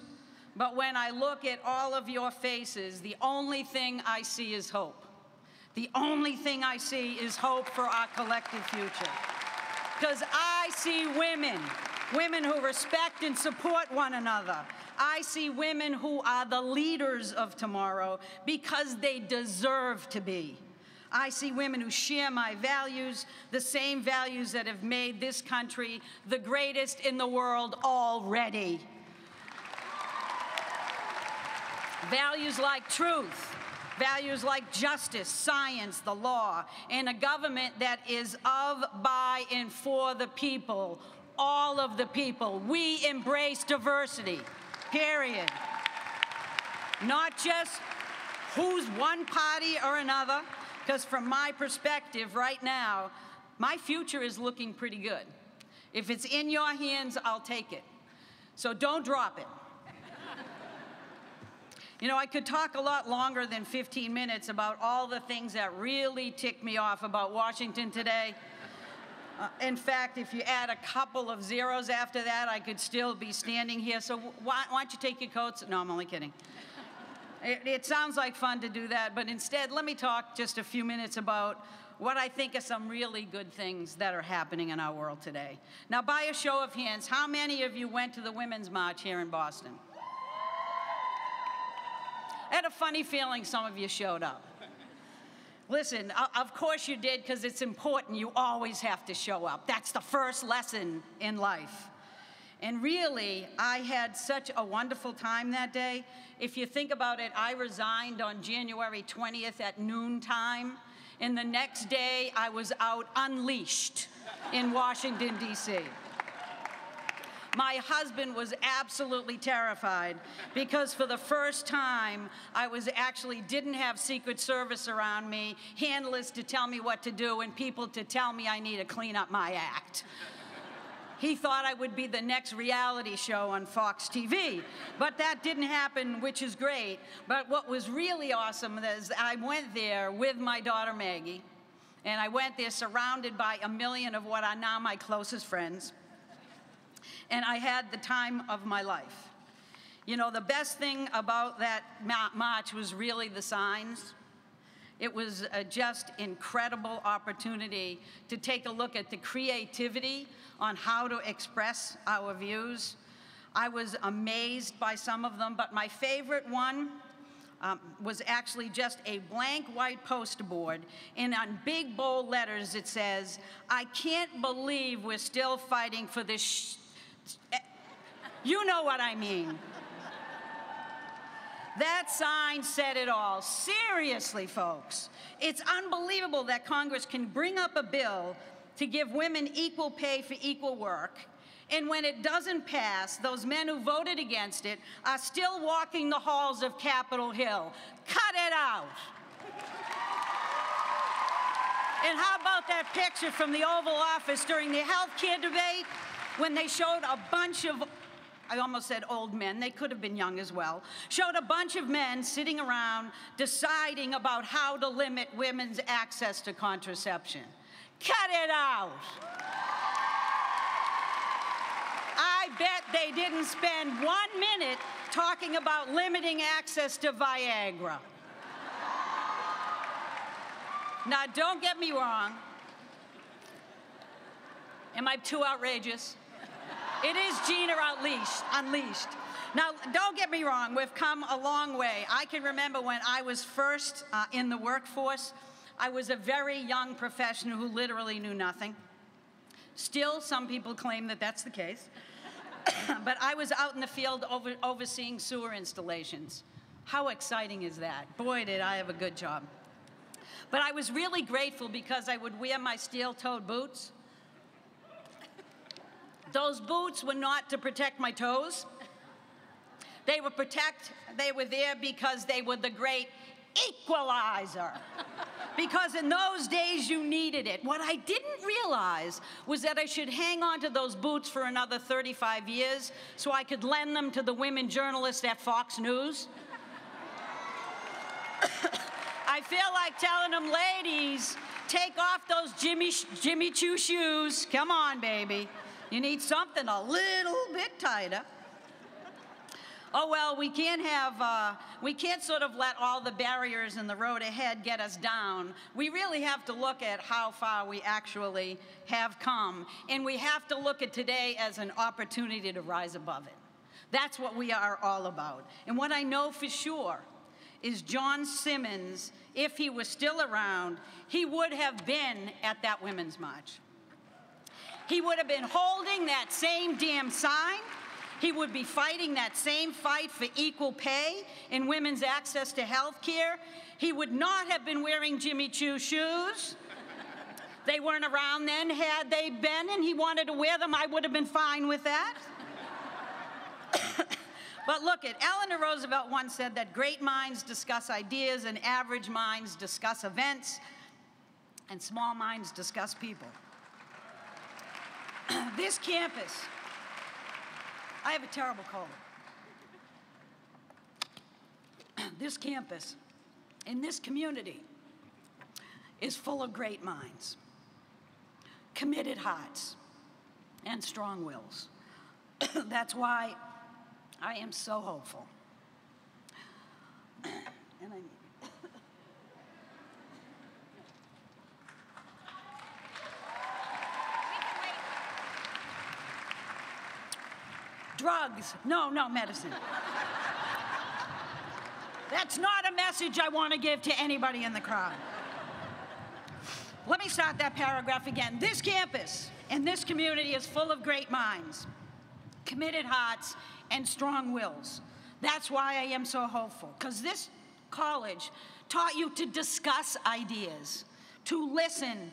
but when I look at all of your faces, the only thing I see is hope. The only thing I see is hope for our collective future. Because I see women who respect and support one another. I see women who are the leaders of tomorrow because they deserve to be. I see women who share my values, the same values that have made this country the greatest in the world already. Values like truth, Values like justice, science, the law, and a government that is of, by, and for the people, all of the people. We embrace diversity, period. Not just who's one party or another, because from my perspective right now, my future is looking pretty good. If it's in your hands, I'll take it. So don't drop it. You know, I could talk a lot longer than 15 minutes about all the things that really ticked me off about Washington today. In fact, if you add a couple of zeros after that, I could still be standing here. So why don't you take your coats? No, I'm only kidding. It sounds like fun to do that, but instead, let me talk just a few minutes about what I think are some really good things that are happening in our world today. Now, by a show of hands, how many of you went to the Women's March here in Boston? I had a funny feeling some of you showed up. Listen, of course you did, because it's important. You always have to show up. That's the first lesson in life. And really, I had such a wonderful time that day. If you think about it, I resigned on January 20th at noontime, and the next day I was out unleashed in Washington, D.C. My husband was absolutely terrified because for the first time, I didn't have Secret Service around me, handlers to tell me what to do, and people to tell me I need to clean up my act. He thought I would be the next reality show on Fox TV, but that didn't happen, which is great. But what was really awesome is I went there with my daughter Maggie, and I went there surrounded by a million of what are now my closest friends. And I had the time of my life. You know, the best thing about that march was really the signs. It was a just incredible opportunity to take a look at the creativity on how to express our views. I was amazed by some of them, but my favorite one was actually just a blank white poster board, and on big bold letters it says, "I can't believe we're still fighting for this you know what I mean." That sign said it all. Seriously, folks, it's unbelievable that Congress can bring up a bill to give women equal pay for equal work, and when it doesn't pass, those men who voted against it are still walking the halls of Capitol Hill. Cut it out. And how about that picture from the Oval Office during the health care debate when they showed a bunch of, I almost said old men, they could have been young as well, showed a bunch of men sitting around deciding about how to limit women's access to contraception. Cut it out. I bet they didn't spend 1 minute talking about limiting access to Viagra. Now, don't get me wrong. Am I too outrageous? It is Gina unleashed. Now, don't get me wrong, we've come a long way. I can remember when I was first in the workforce, I was a very young professional who literally knew nothing. Still, some people claim that that's the case. But I was out in the field overseeing sewer installations. How exciting is that? Boy, did I have a good job. But I was really grateful because I would wear my steel-toed boots. Those boots were not to protect my toes. They were there because they were the great equalizer. Because in those days you needed it. What I didn't realize was that I should hang on to those boots for another 35 years so I could lend them to the women journalists at Fox News. I feel like telling them, ladies, take off those Jimmy Choo shoes. Come on, baby. You need something a little bit tighter. Oh, well, we can't sort of let all the barriers in the road ahead get us down. We really have to look at how far we actually have come, and we have to look at today as an opportunity to rise above it. That's what we are all about. And what I know for sure is John Simmons, if he was still around, he would have been at that Women's March. He would have been holding that same damn sign. He would be fighting that same fight for equal pay and women's access to health care. He would not have been wearing Jimmy Choo shoes. They weren't around then. Had they been and he wanted to wear them, I would have been fine with that. But look, Eleanor Roosevelt once said that great minds discuss ideas and average minds discuss events and small minds discuss people. This campus, I have a terrible cold. This campus in this community is full of great minds, committed hearts, and strong wills. That's why I am so hopeful. And drugs, no medicine. That's not a message I want to give to anybody in the crowd. Let me start that paragraph again. This campus and this community is full of great minds, committed hearts, and strong wills. That's why I am so hopeful, because this college taught you to discuss ideas, to listen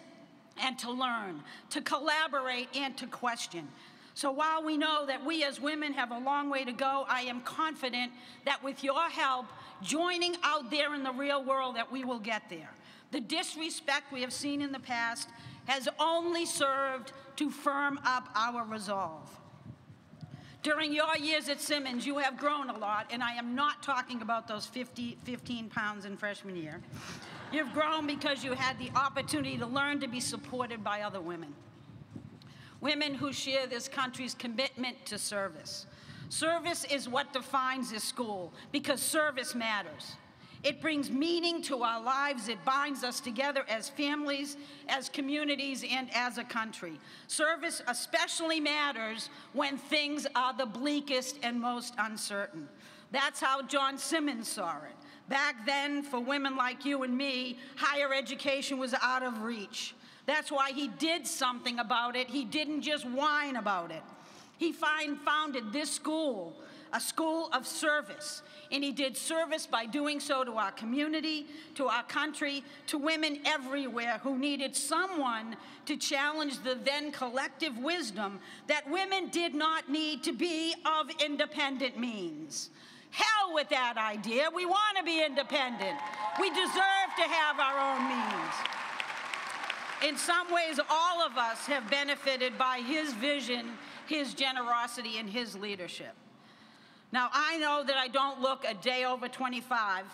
and to learn, to collaborate and to question. So while we know that we as women have a long way to go, I am confident that with your help, joining out there in the real world, that we will get there. The disrespect we have seen in the past has only served to firm up our resolve. During your years at Simmons, you have grown a lot, and I am not talking about those 15 pounds in freshman year. You've grown because you had the opportunity to learn to be supported by other women. Women who share this country's commitment to service. Service is what defines this school, because service matters. It brings meaning to our lives. It binds us together as families, as communities, and as a country. Service especially matters when things are the bleakest and most uncertain. That's how John Simmons saw it. Back then, for women like you and me, higher education was out of reach. That's why he did something about it. He didn't just whine about it. He founded this school, a school of service. And he did service by doing so to our community, to our country, to women everywhere who needed someone to challenge the then collective wisdom that women did not need to be of independent means. Hell with that idea. We want to be independent. We deserve to have our own means. In some ways, all of us have benefited by his vision, his generosity, and his leadership. Now, I know that I don't look a day over 25.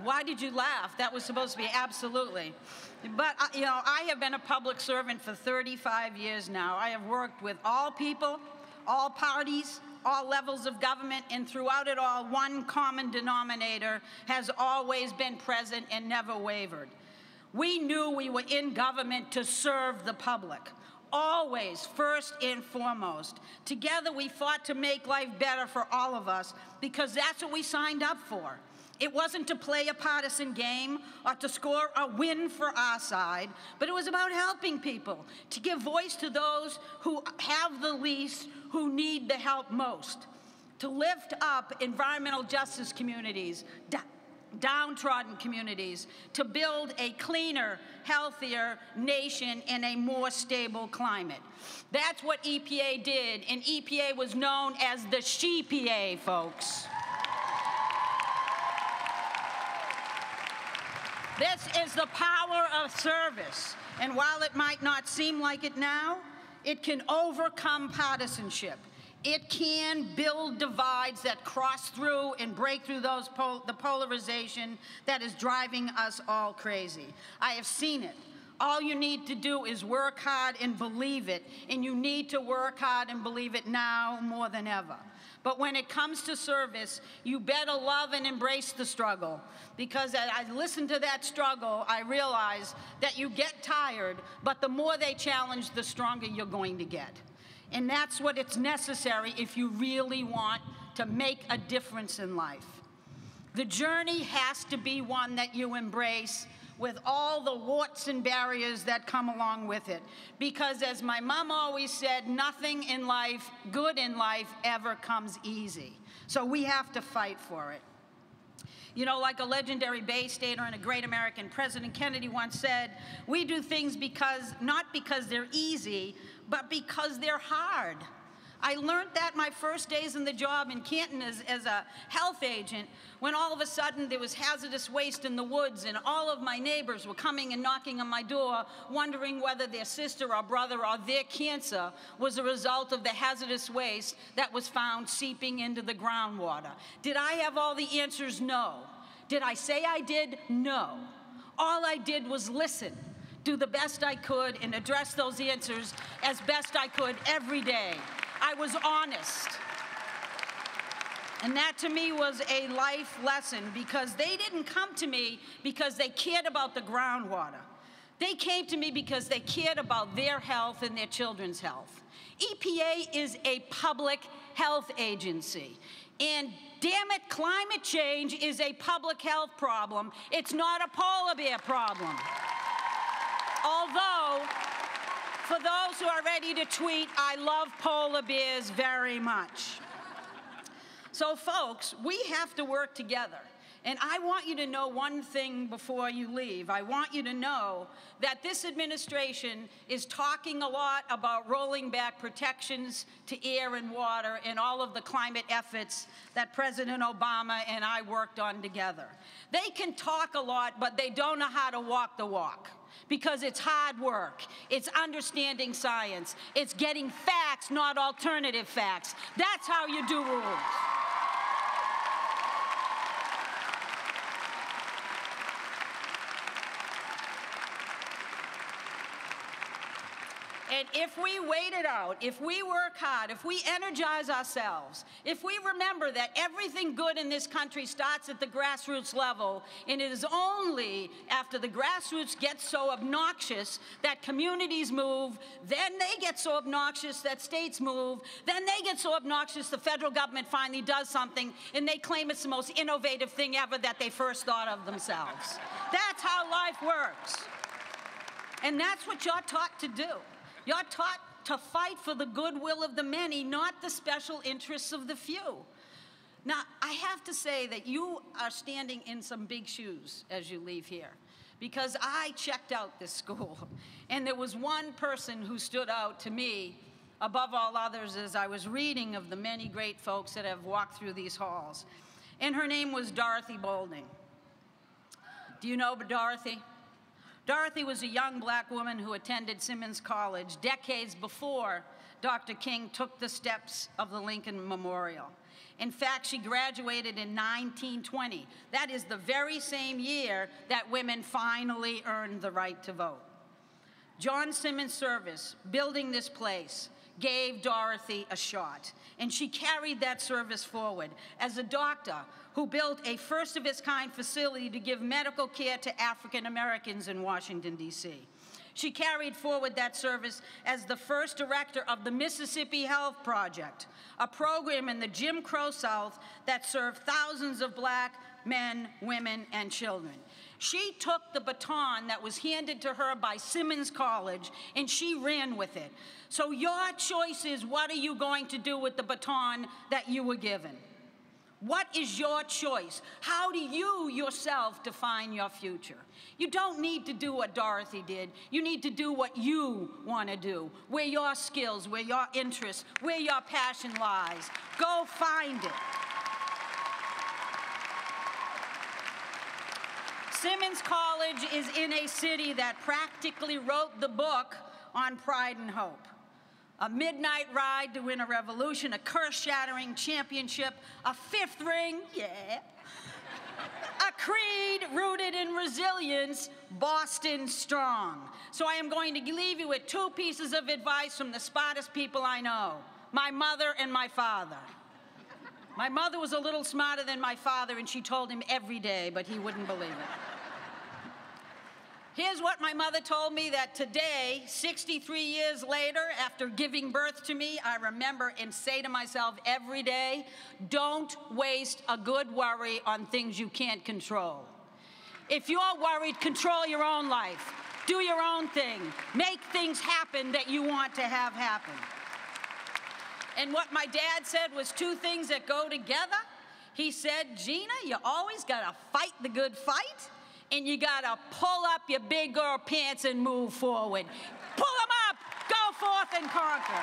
Why did you laugh? That was supposed to be absolutely. But, you know, I have been a public servant for 35 years now. I have worked with all people, all parties, all levels of government, and throughout it all, one common denominator has always been present and never wavered. We knew we were in government to serve the public. Always, first and foremost. Together we fought to make life better for all of us because that's what we signed up for. It wasn't to play a partisan game or to score a win for our side, but it was about helping people, to give voice to those who have the least, who need the help most, to lift up environmental justice communities, downtrodden communities, to build a cleaner, healthier nation in a more stable climate. That's what EPA did, and EPA was known as the SHE-PA, folks. This is the power of service, and while it might not seem like it now, it can overcome partisanship. It can build divides that cross through and break through the polarization that is driving us all crazy. I have seen it. All you need to do is work hard and believe it, and you need to work hard and believe it now more than ever. But when it comes to service, you better love and embrace the struggle, because as I listen to that struggle, I realize that you get tired, but the more they challenge, the stronger you're going to get. And that's what it's necessary if you really want to make a difference in life. The journey has to be one that you embrace with all the warts and barriers that come along with it. Because as my mom always said, nothing in life, good in life, ever comes easy. So we have to fight for it. You know, like a legendary Bay Stater and a great American, President Kennedy once said, we do things not because they're easy, but because they're hard. I learned that my first days in the job in Canton as a health agent, when all of a sudden there was hazardous waste in the woods and all of my neighbors were coming and knocking on my door, wondering whether their sister or brother or their cancer was a result of the hazardous waste that was found seeping into the groundwater. Did I have all the answers? No. Did I say I did? No. All I did was listen, do the best I could, and address those answers as best I could every day. I was honest. And that to me was a life lesson, because they didn't come to me because they cared about the groundwater. They came to me because they cared about their health and their children's health. EPA is a public health agency. And damn it, climate change is a public health problem. It's not a polar bear problem. Although, for those who are ready to tweet, I love polar bears very much. So folks, we have to work together. And I want you to know one thing before you leave. I want you to know that this administration is talking a lot about rolling back protections to air and water and all of the climate efforts that President Obama and I worked on together. They can talk a lot, but they don't know how to walk the walk. Because it's hard work, it's understanding science, it's getting facts, not alternative facts. That's how you do rules. And if we wait it out, if we work hard, if we energize ourselves, if we remember that everything good in this country starts at the grassroots level, and it is only after the grassroots get so obnoxious that communities move, then they get so obnoxious that states move, then they get so obnoxious the federal government finally does something, and they claim it's the most innovative thing ever that they first thought of themselves. That's how life works. And that's what you're taught to do. You're taught to fight for the goodwill of the many, not the special interests of the few. Now, I have to say that you are standing in some big shoes as you leave here, because I checked out this school, and there was one person who stood out to me above all others as I was reading of the many great folks that have walked through these halls, and her name was Dorothy Boulding. Do you know Dorothy? Dorothy was a young black woman who attended Simmons College decades before Dr. King took the steps of the Lincoln Memorial. In fact, she graduated in 1920. That is the very same year that women finally earned the right to vote. John Simmons' service, building this place, gave Dorothy a shot, and she carried that service forward as a doctor who built a first-of-its-kind facility to give medical care to African Americans in Washington, D.C. She carried forward that service as the first director of the Mississippi Health Project, a program in the Jim Crow South that served thousands of black men, women, and children. She took the baton that was handed to her by Simmons College, and she ran with it. So your choice is, what are you going to do with the baton that you were given? What is your choice? How do you yourself define your future? You don't need to do what Dorothy did. You need to do what you want to do, where your skills, where your interests, where your passion lies. Go find it. Simmons College is in a city that practically wrote the book on Pride and Hope. A midnight ride to win a revolution, a curse-shattering championship, a fifth ring, yeah. A creed rooted in resilience, Boston strong. So I am going to leave you with two pieces of advice from the smartest people I know, my mother and my father. My mother was a little smarter than my father, and she told him every day, but he wouldn't believe it. Here's what my mother told me, that today, 63 years later, after giving birth to me, I remember and say to myself every day, don't waste a good worry on things you can't control. If you're worried, control your own life. Do your own thing. Make things happen that you want to have happen. And what my dad said was two things that go together. He said, Gina, you always gotta fight the good fight, and you gotta pull up your big girl pants and move forward. Pull them up, go forth and conquer.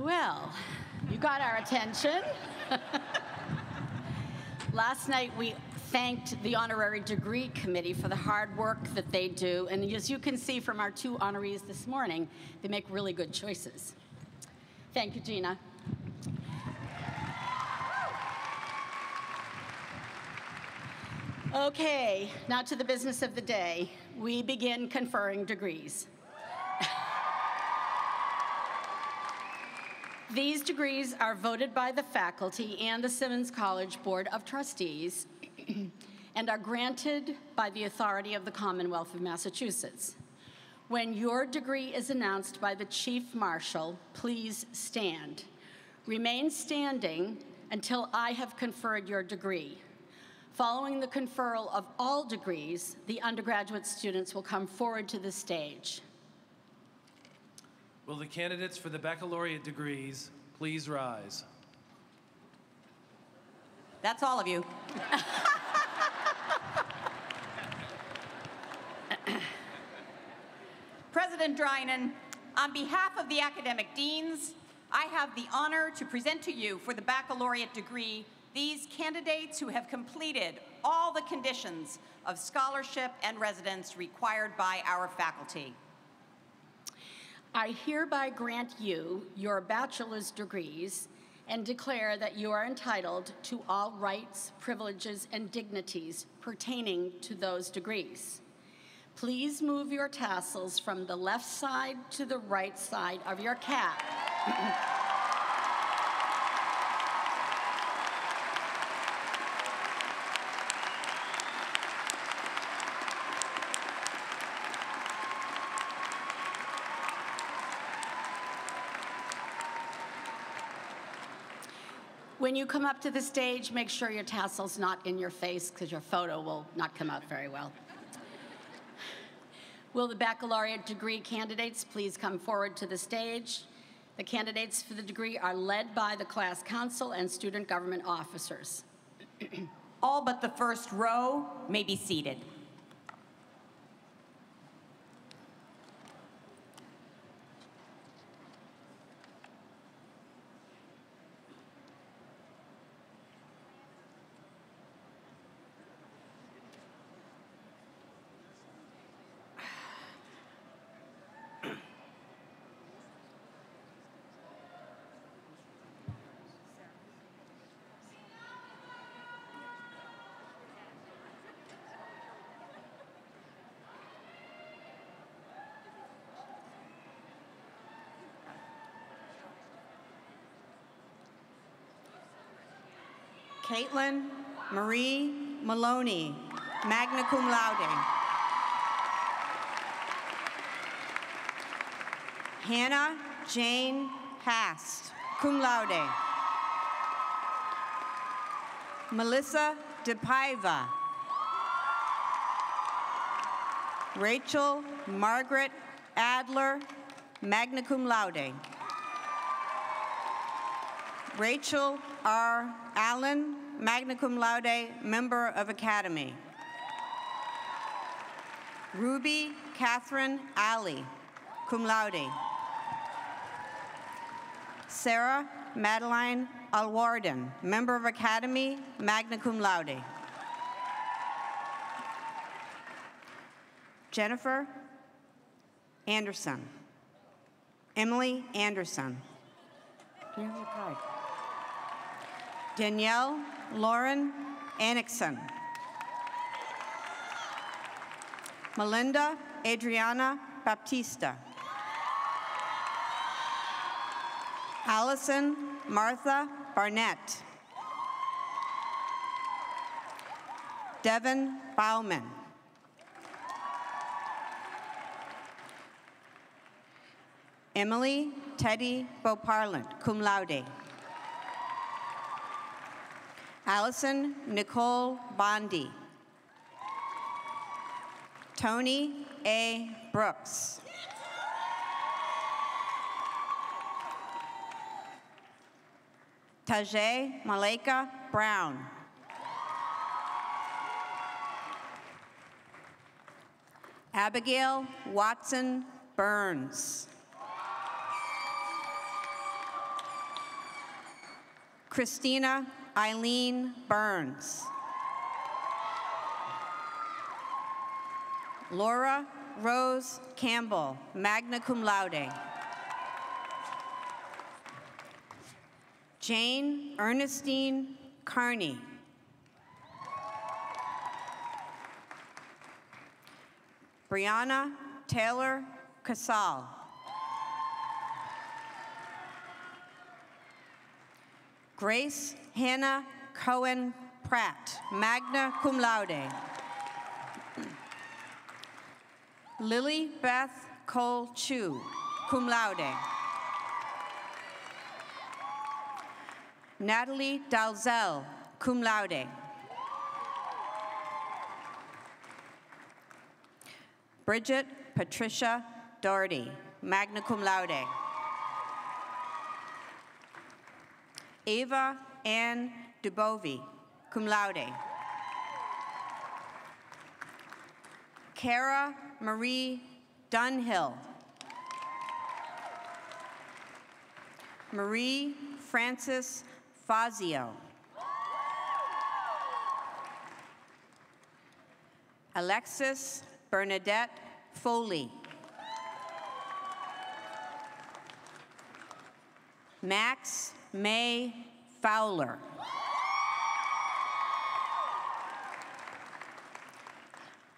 Well, you got our attention. Last night we thanked the Honorary Degree Committee for the hard work that they do, and as you can see from our 2 honorees this morning, they make really good choices. Thank you, Gina. Okay, now to the business of the day. We begin conferring degrees. These degrees are voted by the faculty and the Simmons College Board of Trustees and are granted by the authority of the Commonwealth of Massachusetts. When your degree is announced by the Chief Marshal, please stand. Remain standing until I have conferred your degree. Following the conferral of all degrees, the undergraduate students will come forward to the stage. Will the candidates for the baccalaureate degrees please rise? That's all of you. President Drinan, on behalf of the academic deans, I have the honor to present to you for the baccalaureate degree these candidates who have completed all the conditions of scholarship and residence required by our faculty. I hereby grant you your bachelor's degrees and declare that you are entitled to all rights, privileges, and dignities pertaining to those degrees. Please move your tassels from the left side to the right side of your cap. When you come up to the stage, make sure your tassel's not in your face because your photo will not come out very well. Will the baccalaureate degree candidates please come forward to the stage? The candidates for the degree are led by the class council and student government officers. All but the first row may be seated. Caitlin Marie Maloney, magna cum laude. Hannah Jane Hast, cum laude. Melissa DePaiva. Rachel Margaret Adler, magna cum laude. Rachel R. Allen, magna cum laude, member of Academy. Ruby Catherine Alley, cum laude. Sarah Madeline Alwarden, member of Academy, magna cum laude. Jennifer Anderson. Emily Anderson. Do you have your card? Danielle Lauren Annickson. Melinda Adriana Baptista. Allison Martha Barnett. Devin Bauman. Emily Teddy Beauparlant, cum laude. Allison Nicole Bondi. Tony A. Brooks. Tajay Maleka Brown. Abigail Watson Burns. Christina Eileen Burns. Laura Rose Campbell, magna cum laude. Jane Ernestine Carney. Brianna Taylor Casal. Grace Hannah Cohen Pratt, magna cum laude. Lily Beth Cole Chu, cum laude. Natalie Dalzell, cum laude. Bridget Patricia Doherty, magna cum laude. Ava Ann Dubovi, cum laude. Kara Marie Dunhill. Marie Frances Fazio. Alexis Bernadette Foley. Max May Fowler.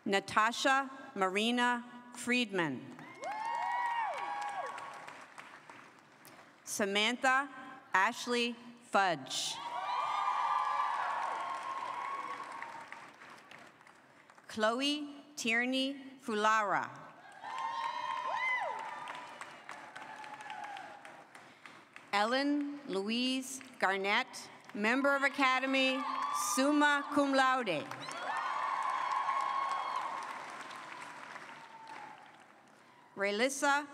Natasha Marina Friedman. Samantha Ashley Fudge. Chloe Tierney Fulara. Ellen Louise Garnett, member of Academy, summa cum laude. Raelissa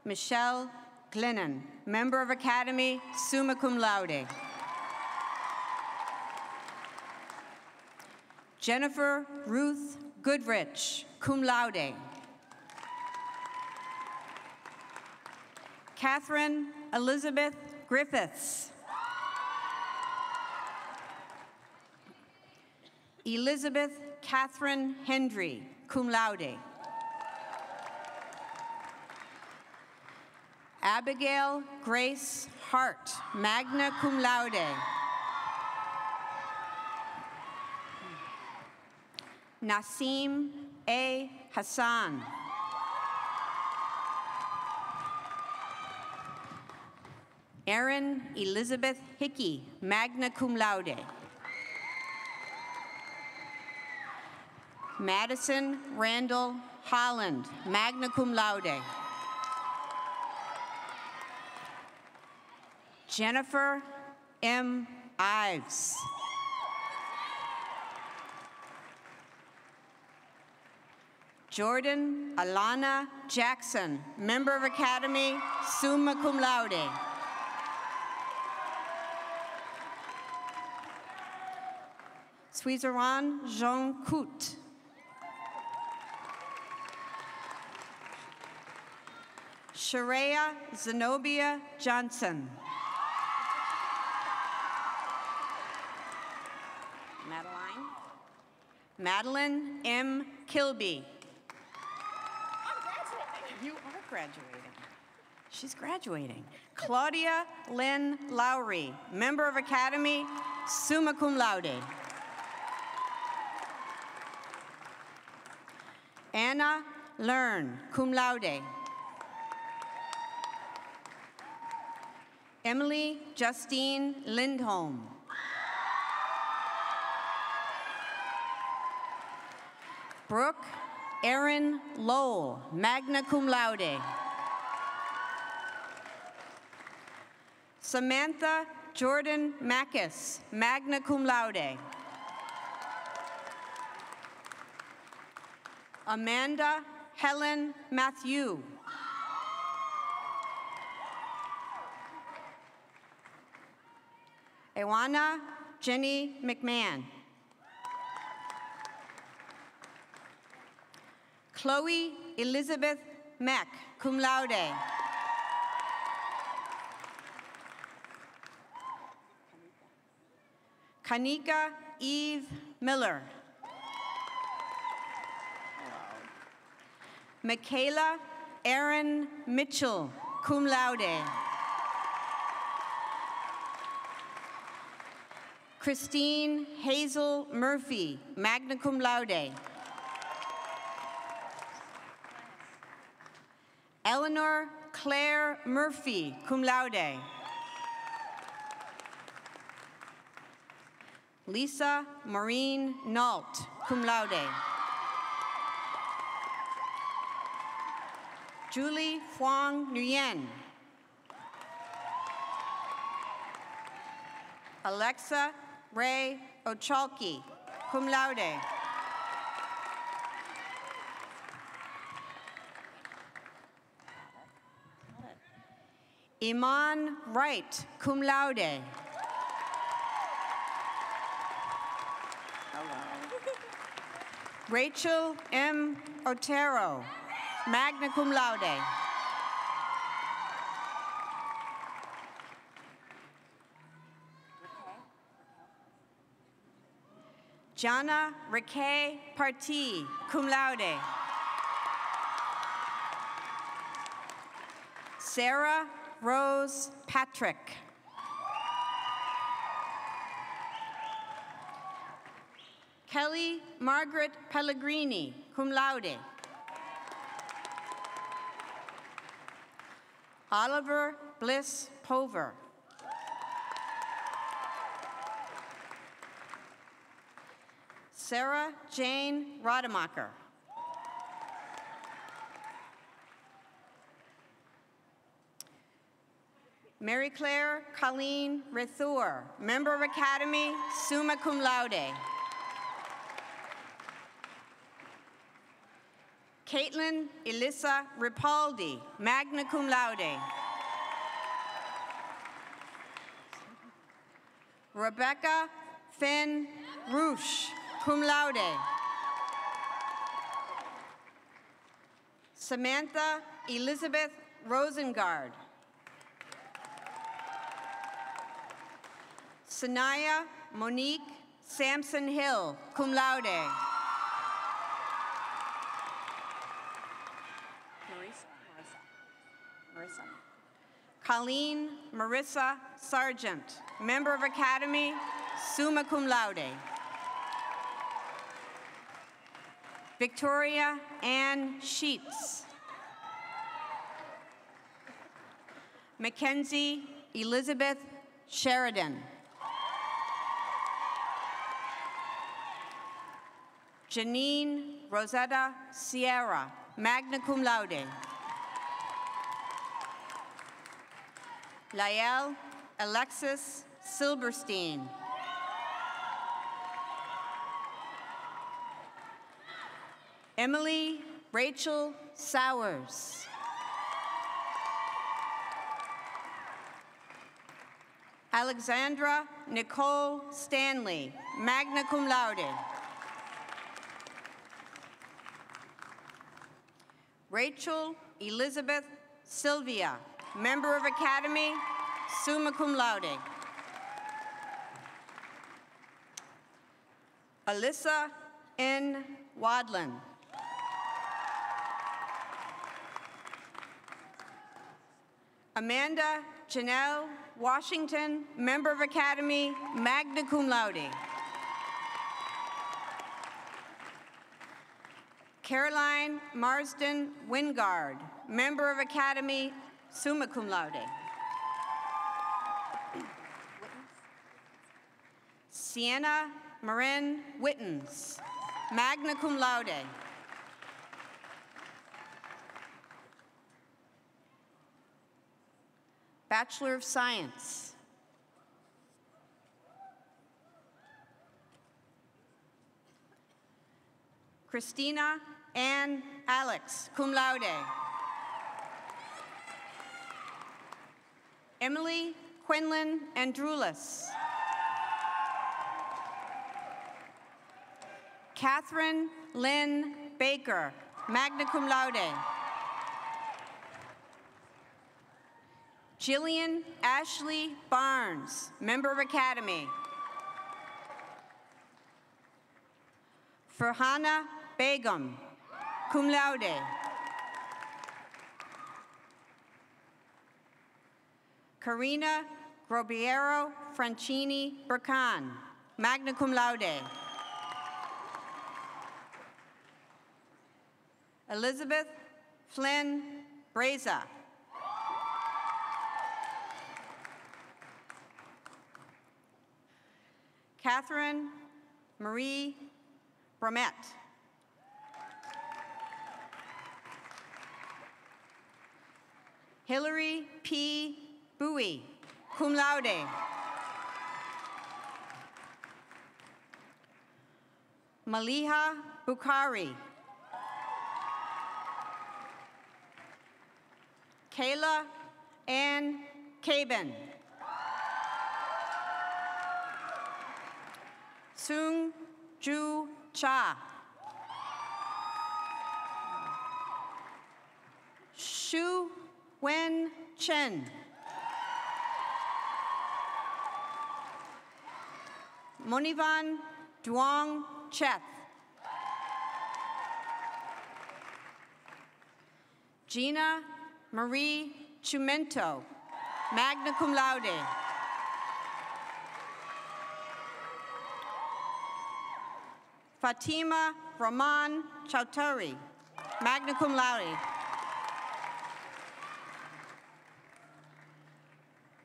Michelle Glennon, member of Academy, summa cum laude. Jennifer Ruth Goodrich, cum laude. Catherine Elizabeth Griffiths. Elizabeth Catherine Hendry, cum laude. Abigail Grace Hart, magna cum laude. Nasim A. Hassan. Erin Elizabeth Hickey, magna cum laude. Madison Randall Holland, magna cum laude. Jennifer M. Ives. Jordan Alana Jackson, member of Academy, summa cum laude. Suizeran Jean Cout. Sharia Zenobia Johnson. Madeline M. Kilby. You are graduating. She's graduating. Claudia Lynn Lowry, member of Academy, summa cum laude. Anna Learn, cum laude. Emily Justine Lindholm. Brooke Erin Lowell, magna cum laude. Samantha Jordan Mackis, magna cum laude. Amanda Helen Matthew. Ewana Jenny McMahon. Chloe Elizabeth Mack, cum laude. Kanika Eve Miller. Michaela Erin Mitchell, cum laude. Christine Hazel Murphy, magna cum laude. Eleanor Claire Murphy, cum laude. Lisa Maureen Nault, cum laude. Julie Huang Nguyen. Alexa Ray Ochalki, cum laude. Iman Wright, cum laude. Rachel M. Otero, magna cum laude. Jana Riquet Parti, cum laude. Sarah Rose Patrick. Kelly Margaret Pellegrini, cum laude. Oliver Bliss Pover. Sarah Jane Rademacher. Mary Claire Colleen Rethur, member of Academy, summa cum laude. Caitlin Elissa Ripaldi, magna cum laude. Rebecca Finn Roosh, cum laude. Samantha Elizabeth Rosengard. Sanaya Monique Sampson Hill, cum laude. Marissa. Colleen Marissa Sargent, member of Academy, summa cum laude. Victoria Ann Sheets. Mackenzie Elizabeth Sheridan. Janine Rosetta Sierra, magna cum laude. Lael Alexis Silberstein. Emily Rachel Sowers. Alexandra Nicole Stanley, magna cum laude. Rachel Elizabeth Sylvia, member of Academy, summa cum laude. Alyssa N. Wadlin. Amanda Janelle Washington, member of Academy, magna cum laude. Caroline Marsden Wingard, member of Academy, summa cum laude. Sienna Marin Wittens, magna cum laude. Bachelor of Science. Christina Ann Alex, cum laude. Emily Quinlan Androulis. Catherine Lynn Baker, magna cum laude. Jillian Ashley Barnes, member of Academy. Farhana Begum, cum laude. Karina Grobiero Francini Burkan, magna cum laude. Elizabeth Flynn Breza. Catherine Marie Bromette. Hillary P. Bowie, cum laude. Maliha Bukhari. Kayla Ann Caben. Sung Ju Cha. Shu Wen Chen. Monivan Duong Cheth. Gina Marie Chumento, magna cum laude. Fatima Rahman Chowdhury, magna cum laude.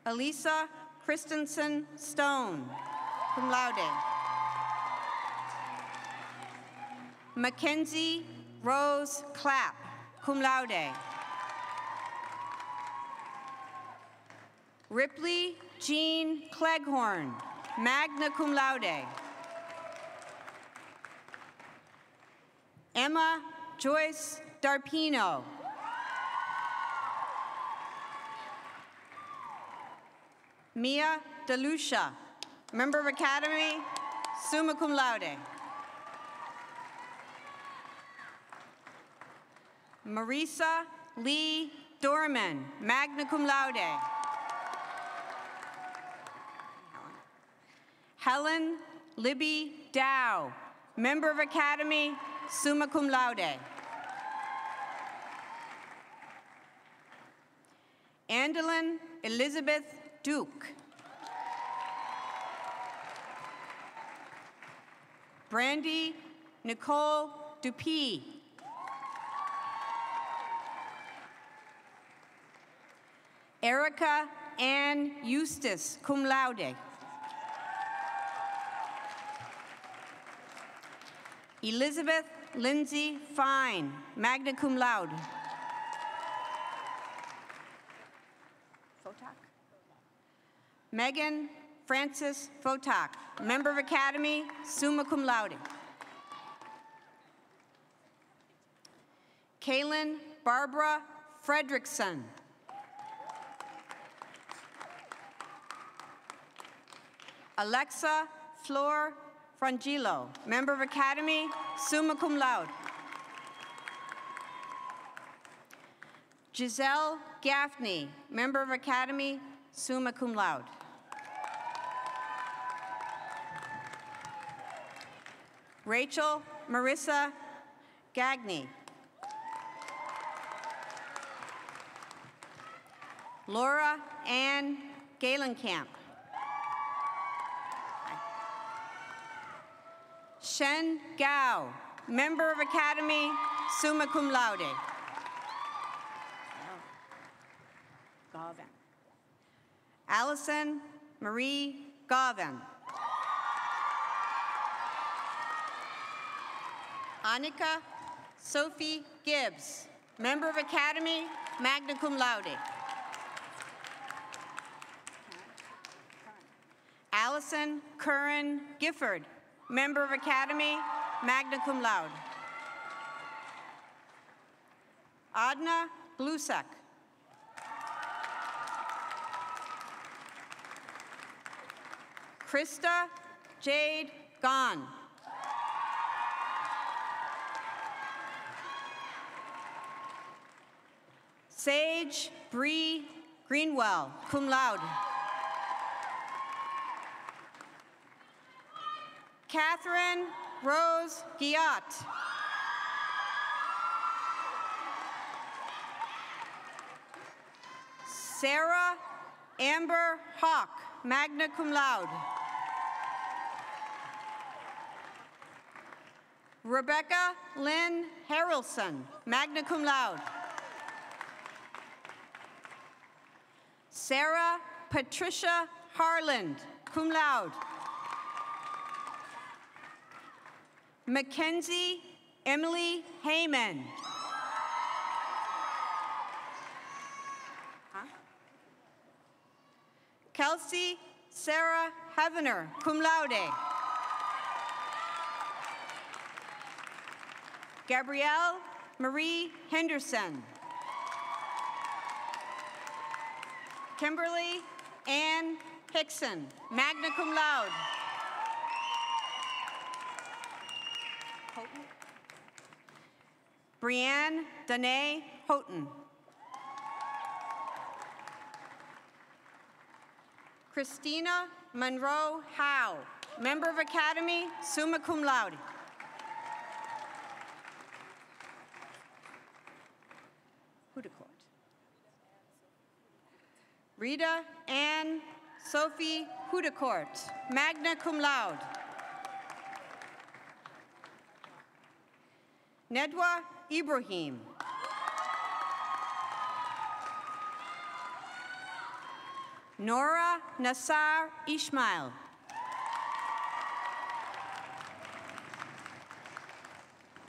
Elisa Christensen Stone, cum laude. Mackenzie Rose Clapp, cum laude. Ripley Jean Cleghorn, magna cum laude. Emma Joyce Darpino. Mia DeLucia, member of Academy, summa cum laude. Marisa Lee Dorman, magna cum laude. Helen Libby Dow, member of Academy, summa cum laude. Andalyn Elizabeth Duke. Brandy Nicole Dupuy. Erica Ann Eustace, cum laude. Elizabeth Lindsay Fine, magna cum laude. Fotak. Megan Frances Fotak, member of Academy, summa cum laude. Kaylin Barbara Fredrickson. Alexa Flor Frangillo, member of Academy, summa cum laude. Giselle Gaffney, member of Academy, summa cum laude. Rachel Marissa Gagney. Laura Ann Galenkamp. Shen Gao, member of Academy, summa cum laude. Garvin. Allison Marie Garvin. Annika Sophie Gibbs, Member of Academy, magna cum laude. Allison Curran Gifford, Member of Academy, magna cum laude. Adna Glusak. Krista Jade Gahn. Sage Bree Greenwell, cum laude. Catherine Rose Guillat. Sarah Amber Hawk, magna cum laude. Rebecca Lynn Harrelson, magna cum laude. Sarah Patricia Harland, cum laude. Mackenzie Emily Heyman. Kelsey Sarah Heavener, cum laude. Gabrielle Marie Henderson. Kimberly Ann Hickson, magna cum laude. Houghton. Brianne Danae Houghton. Christina Monroe Howe, Member of Academy, summa cum laude. Hudecourt. Rita Ann Sophie Hudecourt, magna cum laude. Nedwa Ibrahim. Nora Nassar Ishmael.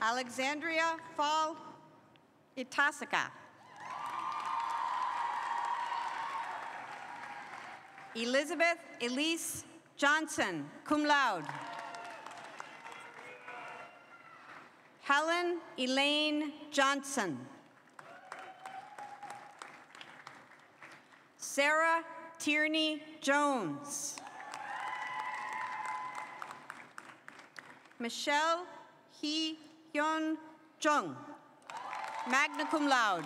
Alexandria Fall Itasaka. Elizabeth Elise Johnson, cum laude. Helen Elaine Johnson. Sarah Tierney Jones. Michelle Hee Hyun Jung, magna cum laude.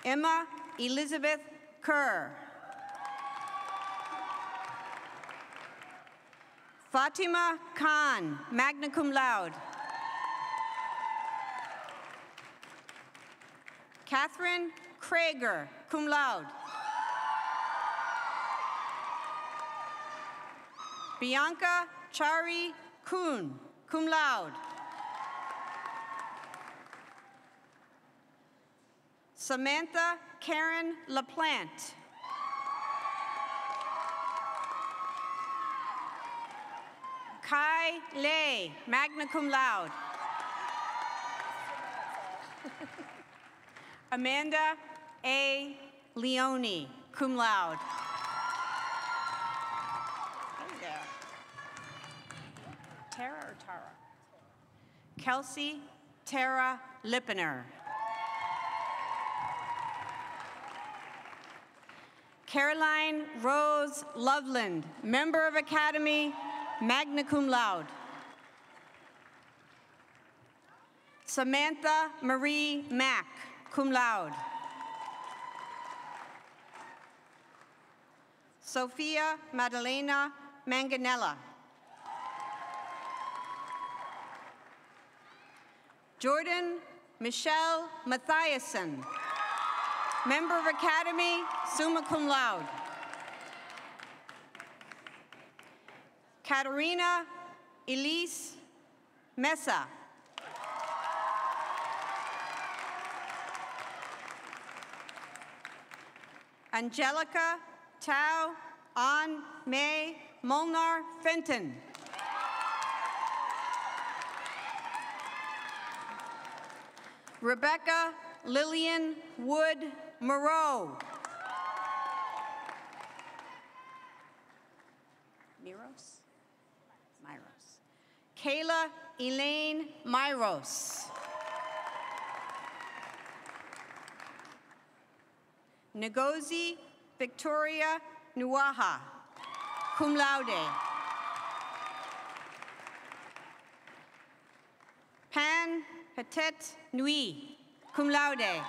Emma Elizabeth Kerr. Fatima Khan, magna cum laude. Catherine Krager, cum laude. Bianca Chari Kuhn, cum laude. Samantha Karen LaPlante. Kai Lei, magna cum laude. Amanda A. Leone, cum laude. Hey there. Tara or Tara? Kelsey Tara Lippener. Caroline Rose Loveland, Member of Academy, magna cum laude. Samantha Marie Mack, cum laude. Sophia Maddalena Manganella. Jordan Michelle Mathiasen, Member of Academy, summa cum laude. Katerina Elise Mesa. Angelica Tao An May Molnar Fenton. Rebecca Lillian Wood Moreau. Miros? Myros. Kayla Elaine Myros. Ngozi Victoria Nuaha, cum laude. Pan Hatet Nui, cum laude.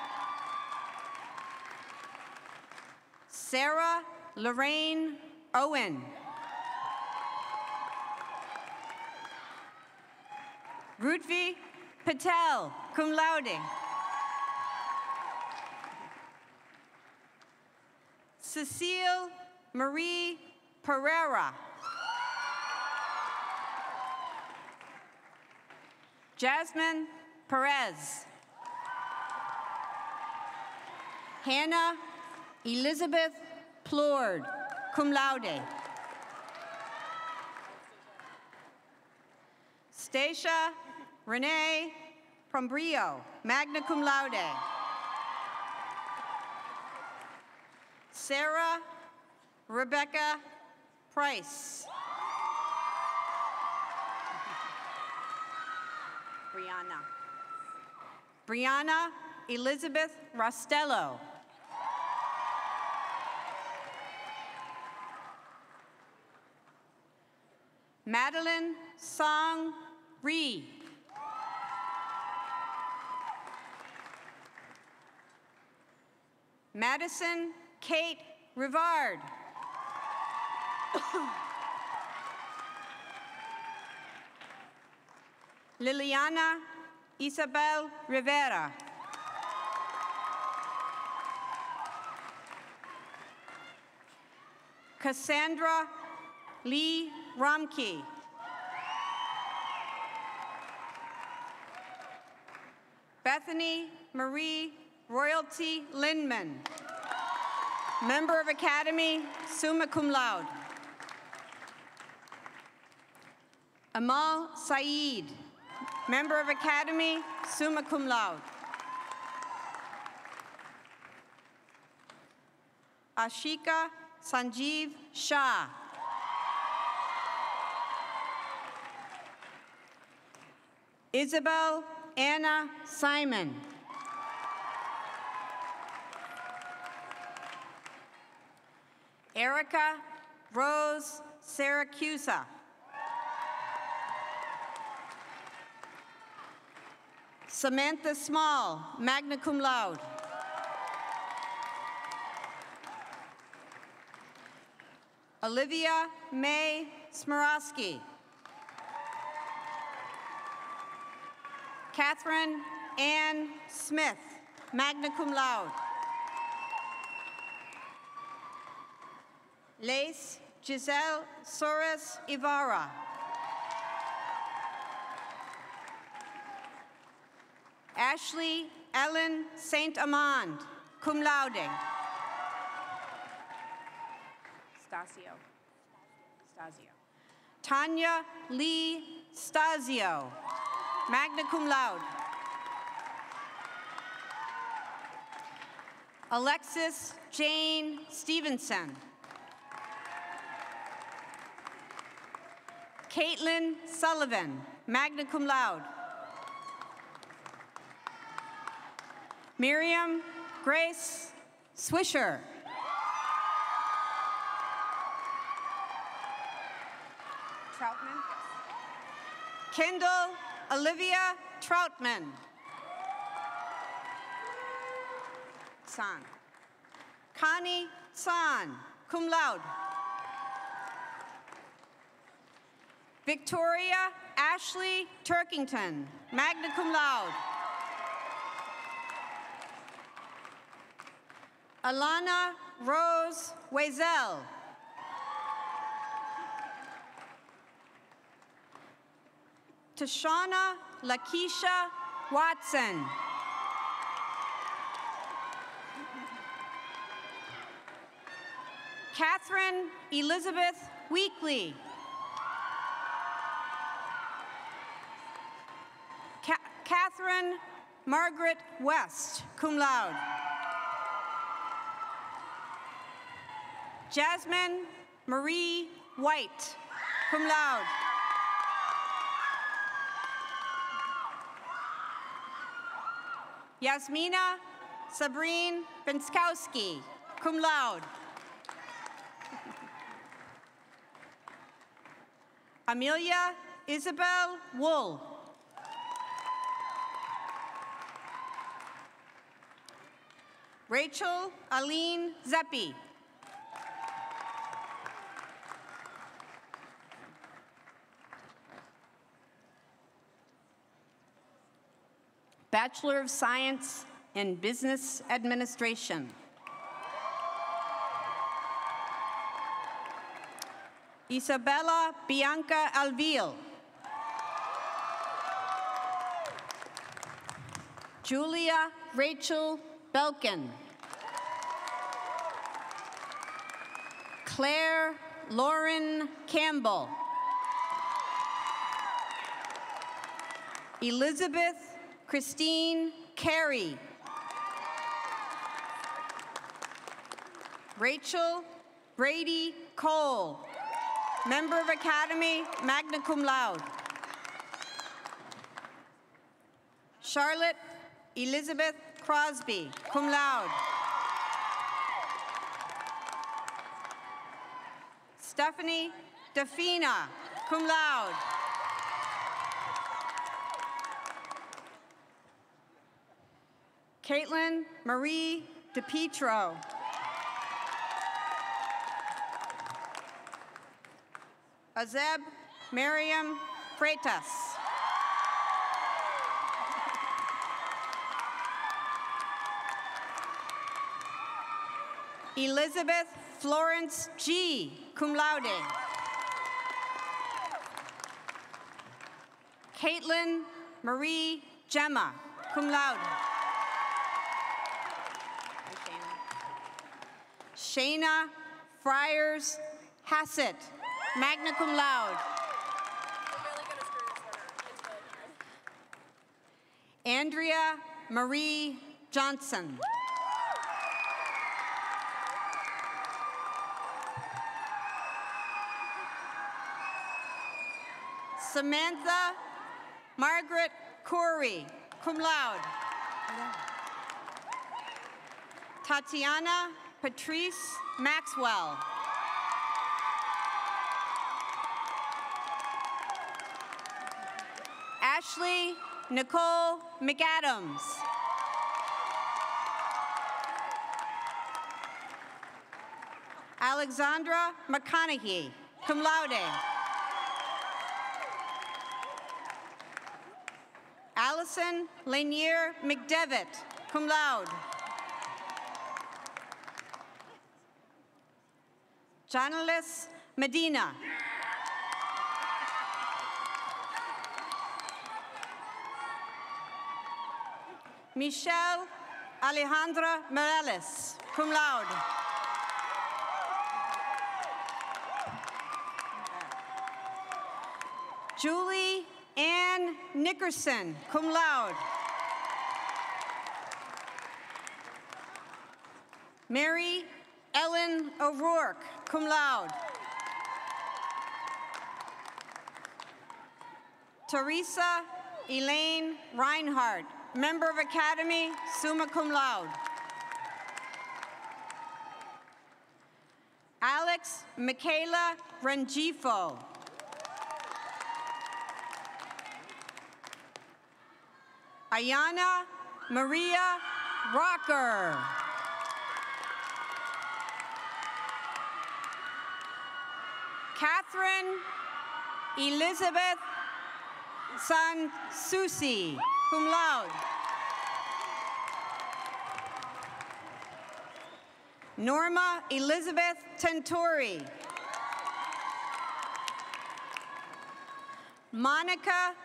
Sarah Lorraine Owen. Rutvi Patel, cum laude. Cecile Marie Pereira. Jasmine Perez. Hannah Elizabeth Plourde, cum laude. Stacia Renee Prombrio, magna cum laude. Sarah Rebecca Price. Brianna Elizabeth Rostello. Madeline Song Ree. Madison Kate Rivard. Liliana Isabel Rivera. Cassandra Lee Romke. Bethany Marie Royalty Lindman. Member of Academy, summa cum laude. Amal Saeed, Member of Academy, summa cum laude. Ashika Sanjeev Shah. Isabel Anna Simon. Erica Rose Syracusa. Samantha Small, magna cum laude. Olivia May Smirosky. Catherine Ann Smith, magna cum laude. Lace Giselle Soares Ibarra. Ashley Ellen Saint Amand, cum laude. Stasio. Tanya Lee Stasio, magna cum laude. Alexis Jane Stevenson. Caitlin Sullivan, magna cum laude. Miriam Grace Swisher. Troutman. Kendall Olivia Troutman. San. Connie San, cum laude. Victoria Ashley Turkington, magna cum laude. Alana Rose Wazel. Tashana Lakeisha Watson. Catherine Elizabeth Weekly. Catherine Margaret West, cum laude. Jasmine Marie White, cum laude. Yasmina Sabrine Benskowski, cum laude. Amelia Isabel Wool. Rachel Aline Zeppi. Bachelor of Science in Business Administration. Isabella Bianca Alvil. Julia Rachel Belkin. Claire Lauren Campbell. Elizabeth Christine Carey. Rachel Brady Cole, member of Academy, magna cum laude. Charlotte Elizabeth Crosby, cum laude. Stephanie Defina, cum laude. Caitlin Marie DePietro. Azeb Miriam Freitas. Elizabeth Florence G., cum laude. Caitlin Marie Gemma, cum laude. Shayna Friars Hassett, magna cum laude. Andrea Marie Johnson. Samantha Margaret Corey, cum laude. Tatiana Patrice Maxwell. Ashley Nicole McAdams. Alexandra McConaughey, cum laude. Allison Lanier McDevitt, cum laude. Jonalis Medina. Michelle Alejandra Morales, cum laude. Julie Ann Nickerson, cum laude. Mary Ellen O'Rourke, cum laude. Teresa Elaine Reinhardt, member of Academy, summa cum laude. Alex Michaela Rengifo. Ayana Maria Rocker. Catherine Elizabeth Sansusi, cum laude. Norma Elizabeth Tentori. Monica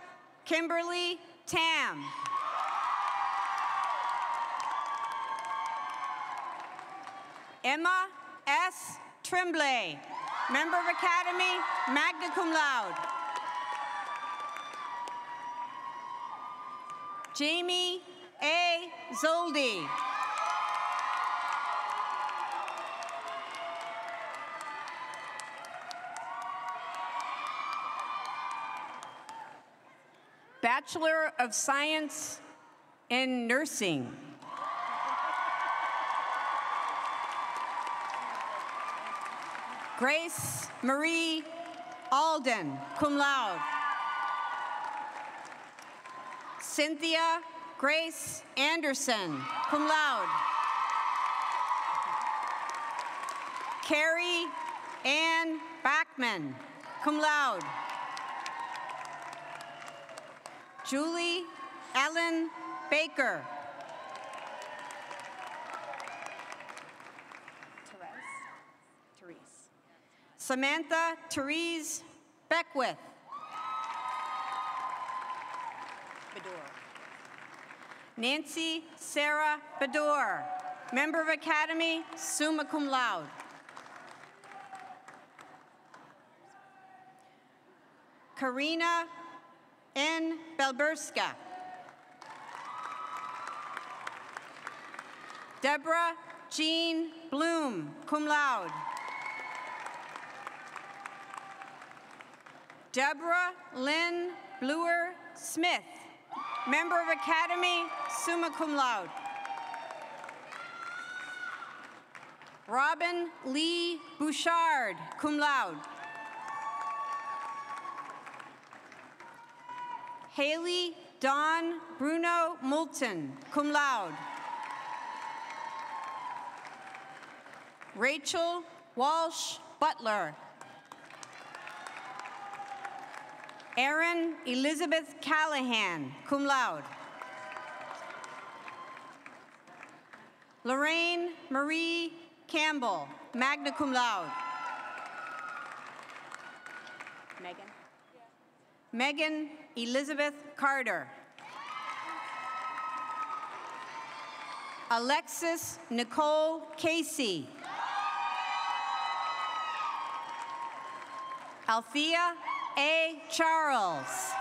Kimberly Tam. Emma S. Tremblay, Member of Academy, magna cum laude. Jamie A. Zoldi. Bachelor of Science in Nursing. Grace Marie Alden, cum laude. Cynthia Grace Anderson, cum laude. Carrie Ann Backman, cum laude. Julie Ellen Baker. Therese. Samantha Therese Beckwith. Bador. Nancy Sarah Bador, Member of Academy, summa cum laude. Karina N. Belberska. Deborah Jean Bloom, cum laude. Deborah Lynn Bluer Smith, Member of Academy, summa cum laude. Robin Lee Bouchard, cum laude. Haley Dawn Bruno Moulton, cum laude. Rachel Walsh Butler. Erin Elizabeth Callahan, cum laude. Lorraine Marie Campbell, magna cum laude. Megan. Megan Elizabeth Carter. Alexis Nicole Casey. Althea A. Charles.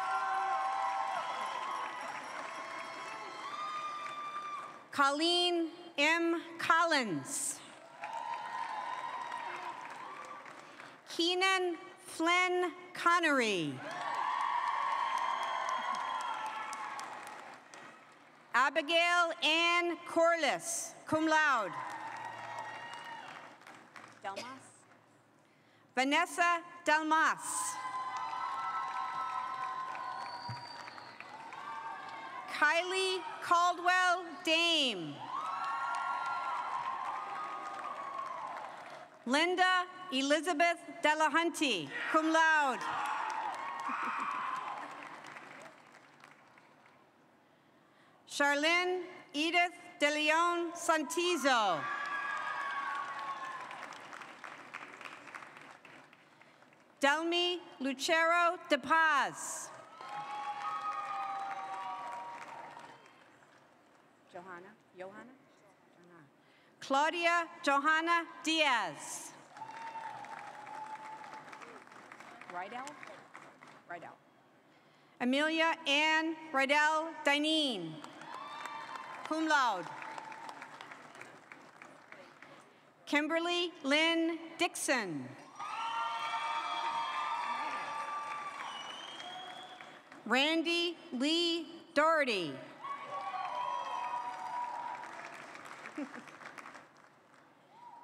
Colleen M. Collins. Keenan Flynn Connery. Abigail Ann Corliss, cum laude. Delmas. Vanessa Delmas. Kylie Caldwell Dame. Linda Elizabeth Delahunty, cum laude. Charlene Edith De Leon Santizo. Delmi Lucero De Paz. Johanna. Claudia Johanna Diaz. Rydell. Amelia Ann Rydell Dineen, cum laude. Kimberly Lynn Dixon. Randy Lee Doherty.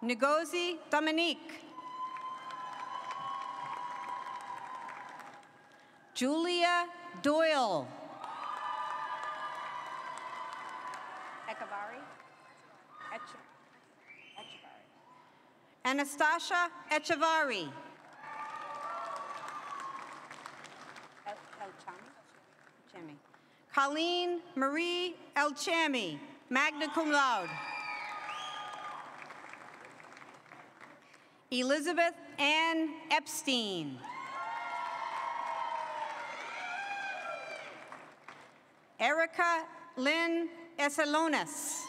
Ngozi Dominique. Julia Doyle. Echevarri. Anastasia Echevarri. Chami. Colleen Marie Elchami, magna cum laude. Elizabeth Ann Epstein. Erica Lynn Esalonis.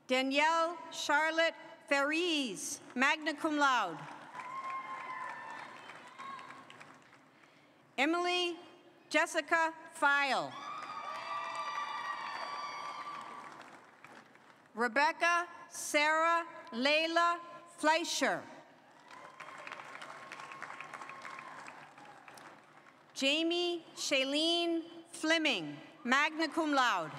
Danielle Charlotte Ferriz, magna cum laude. Emily Jessica File. Rebecca Sarah Layla Fleischer. Jamie Shailene Fleming, magna cum laude.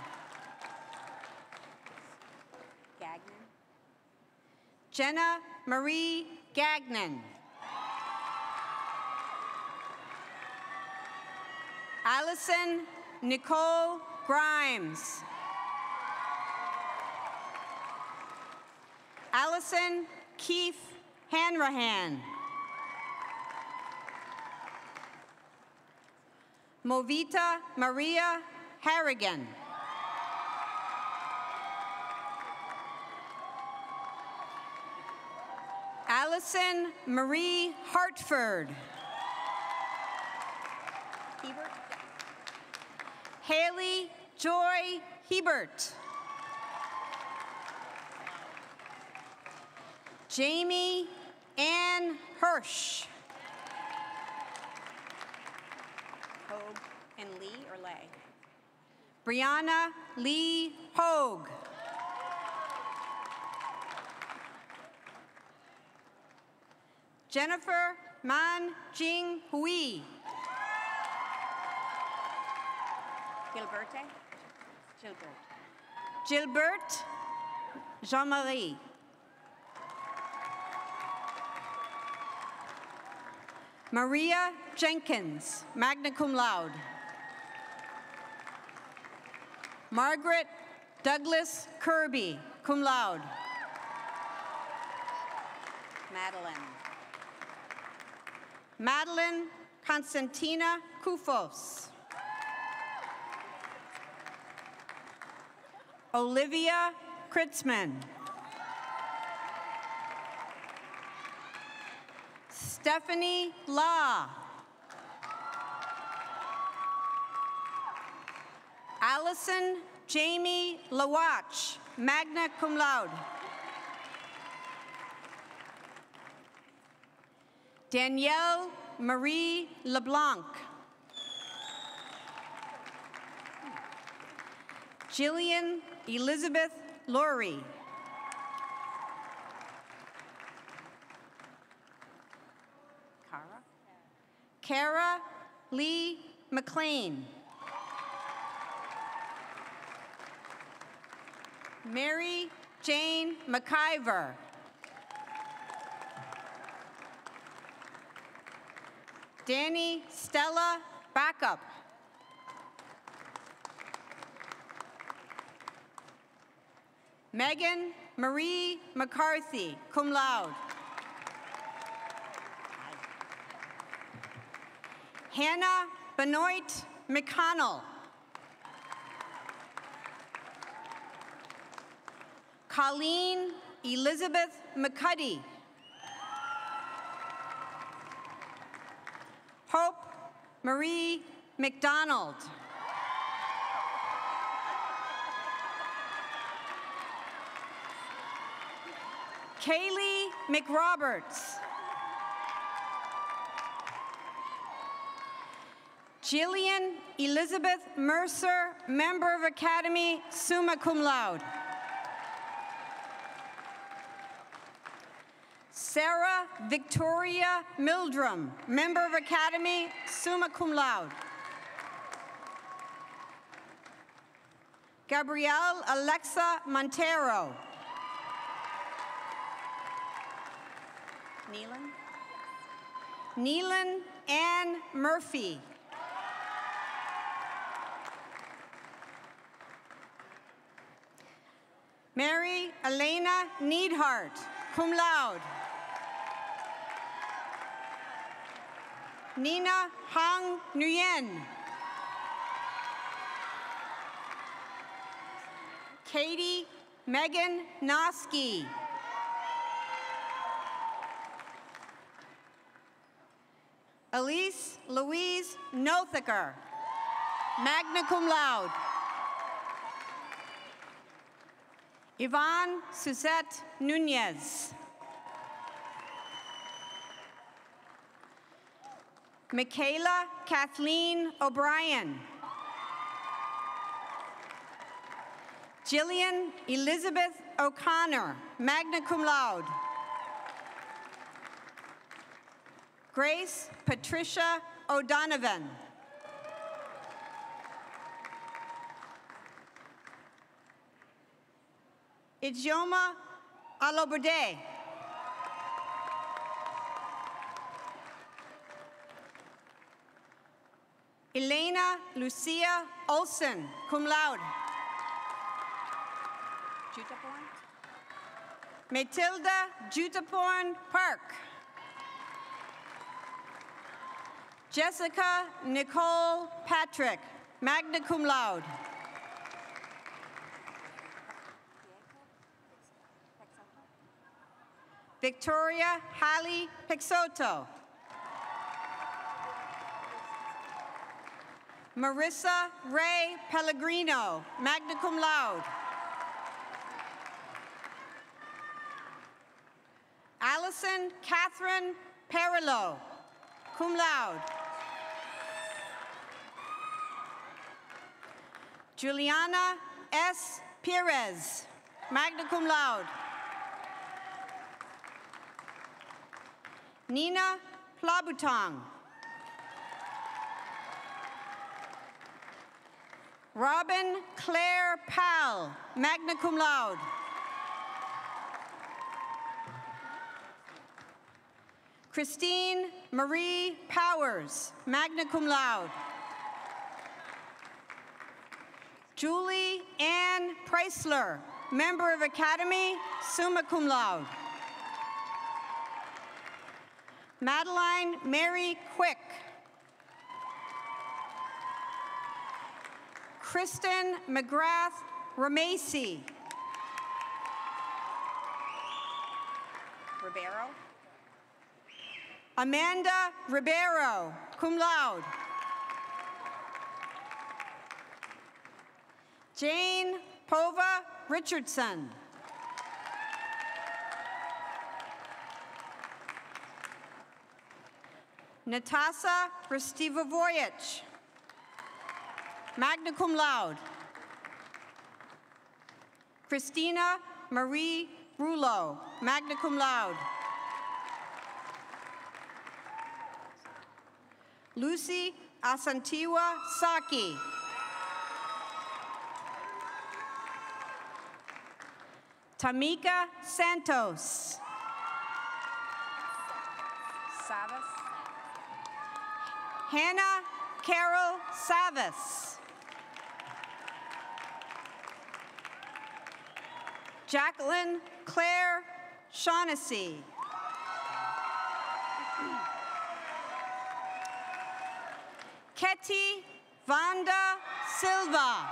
Gagnon. Jenna Marie Gagnon. Allison Nicole Grimes. Allison Keith Hanrahan. Movita Maria Harrigan. Allison Marie Hartford. Hebert. Haley Joy Hebert. Jamie Ann Hirsch. Hogue and Lee or Lay? Brianna Lee Hogue. Jennifer Man Jing Hui. Gilberte? Gilbert Jean-Marie. Maria Jenkins, magna cum laude. Margaret Douglas Kirby, cum laude. Madeline Constantina Kufos. Olivia Kritzman. Stephanie La. Allison Jamie Lawatch, magna cum laude. Danielle Marie LeBlanc. Jillian Elizabeth Laurie. Kara Lee McLean. Mary Jane McIver. Danny Stella Backup. Megan Marie McCarthy, cum laude. Hannah Benoit McConnell. Colleen Elizabeth McCuddy. Hope Marie McDonald. Kaylee McRoberts. Jillian Elizabeth Mercer, member of Academy, summa cum laude. Sarah Victoria Mildrum, member of Academy, summa cum laude. Gabrielle Alexa Montero. Neelan Ann Murphy. Mary Elena Neidhart, cum laude. Nina Hang Nguyen. Katie Megan Noski. Elise Louise Nothiker, magna cum laude. Yvonne Suzette Nunez. Michaela Kathleen O'Brien. Jillian Elizabeth O'Connor, magna cum laude. Grace Patricia O'Donovan. Ijeoma Alobode. Elena Lucia Olson, cum laude. Matilda Jutaporn Park. Jessica Nicole Patrick, magna cum laude. Victoria Hallie Pixoto. Marissa Ray Pellegrino, magna cum laude. Allison Catherine Perillo, cum laude. Juliana S. Perez, magna cum laude. Nina Plabutong. Robin Claire Powell, magna cum laude. Christine Marie Powers, magna cum laude. Julie Ann Preisler, member of Academy, summa cum laude. Madeline Mary Quick. Kristen McGrath Ramacey. Ribeiro. Amanda Ribeiro, cum laude. Jane Pova Richardson. Natasa Restivovoyich, magna cum laude. Christina Marie Rouleau, magna cum laude. Lucy Asantiwa Saki. Tamika Santos. Savas. Hannah Carol Savas. Jacqueline Claire Shaughnessy. Ketty Vanda Silva.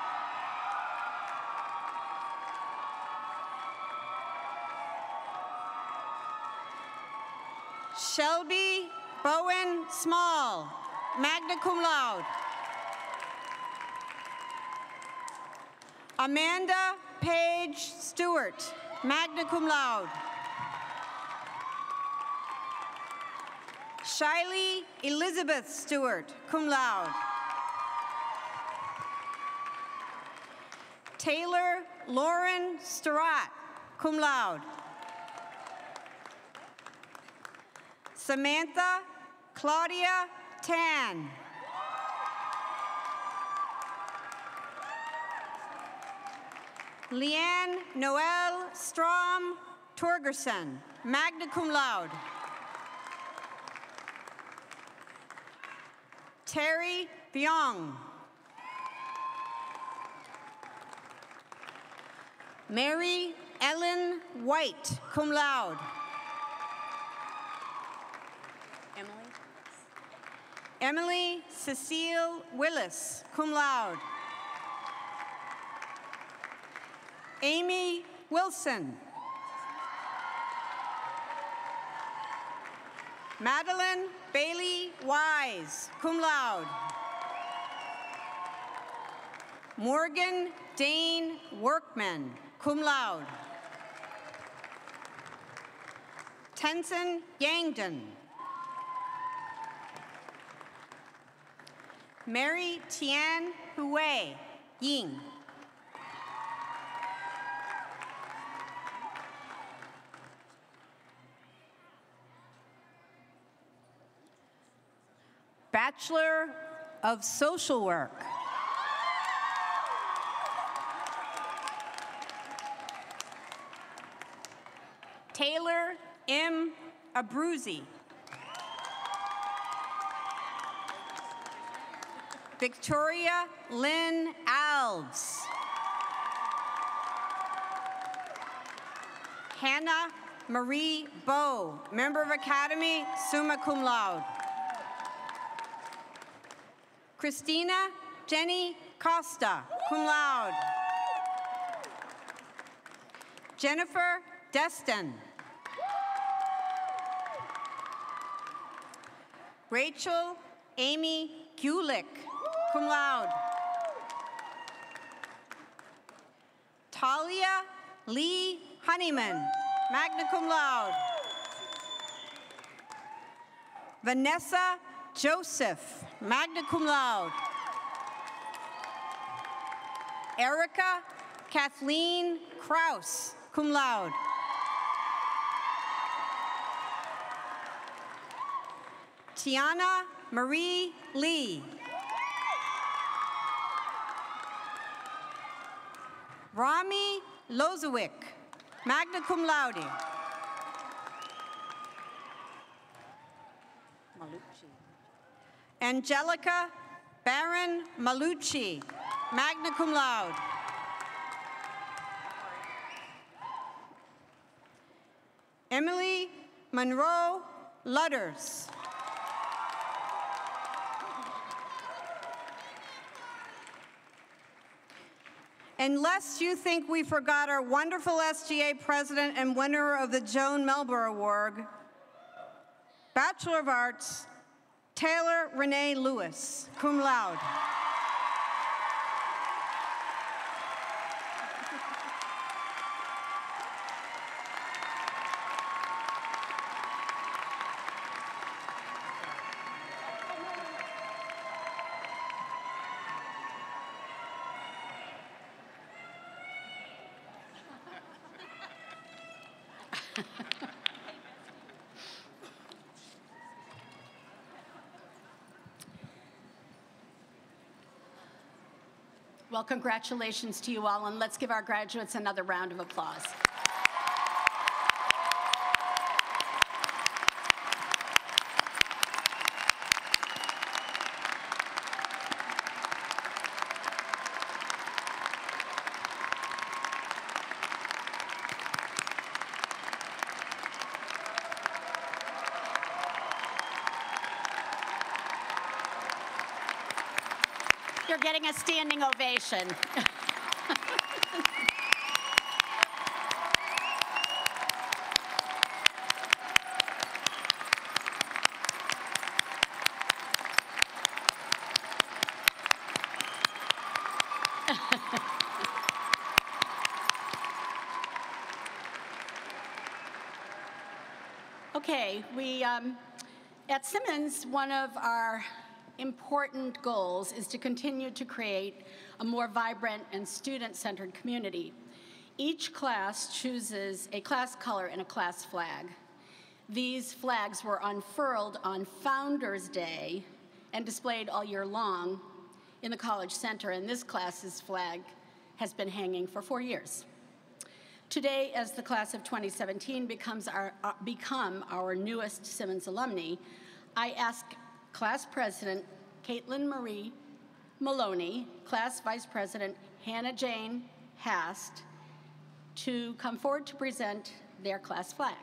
Shelby Bowen Small, magna cum laude. Amanda Page Stewart, magna cum laude. Shiley Elizabeth Stewart, cum laude. Taylor Lauren Sturrat, cum laude. Samantha Claudia Tan. Leanne Noel Strom Torgerson, magna cum laude. Terry Byung. Mary Ellen White, cum laude. Emily Cecile Willis, cum laude. Amy Wilson. Madeline Bailey Wise, cum laude. Morgan Dane Workman, cum laude. Tenzin Yangdon. Mary Tian Hui, Ying. Bachelor of Social Work. Taylor M. Abruzzi. Victoria Lynn Alves. Hannah Marie Bowe, member of Academy, summa cum laude. Christina Jenny Costa, cum laude. Jennifer Destin. Rachel Amy Gulick, cum laude. Talia Lee Honeyman, magna cum laude. Vanessa Joseph, magna cum laude. Erica Kathleen Kraus, cum laude. Tiana Marie Lee. Rami Lozowick, magna cum laude. Angelica Baron Malucci, magna cum laude. Emily Monroe Ludders. Unless you think we forgot our wonderful SGA president and winner of the Joan Melber Award, Bachelor of Arts, Taylor Renee Lewis, cum laude. Well, congratulations to you all, and let's give our graduates another round of applause. You're getting a standing ovation. Okay, at Simmons, one of our important goals is to continue to create a more vibrant and student-centered community. Each class chooses a class color and a class flag. These flags were unfurled on Founders Day and displayed all year long in the College Center, and this class's flag has been hanging for 4 years. Today, as the class of 2017 become our newest Simmons alumni, I ask Class President Caitlin Marie Maloney, Class Vice President Hannah Jane Hast to come forward to present their class flag.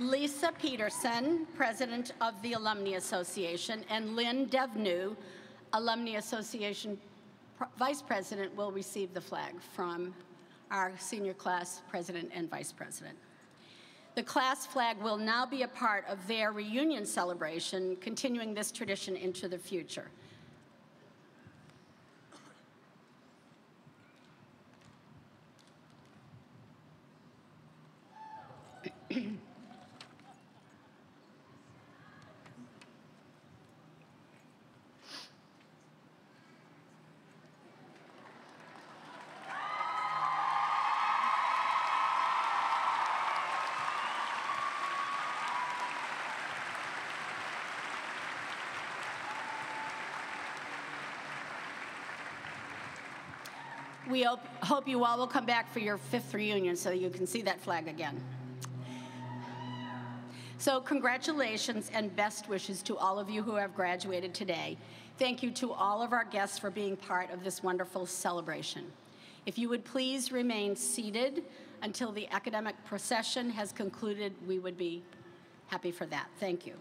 Lisa Peterson, President of the Alumni Association, and Lynn Devenu, Alumni Association Vice President will receive the flag from our senior class president and vice president. The class flag will now be a part of their reunion celebration, continuing this tradition into the future. We hope you all will come back for your 5th reunion so you can see that flag again. So congratulations and best wishes to all of you who have graduated today. Thank you to all of our guests for being part of this wonderful celebration. If you would please remain seated until the academic procession has concluded, we would be happy for that. Thank you.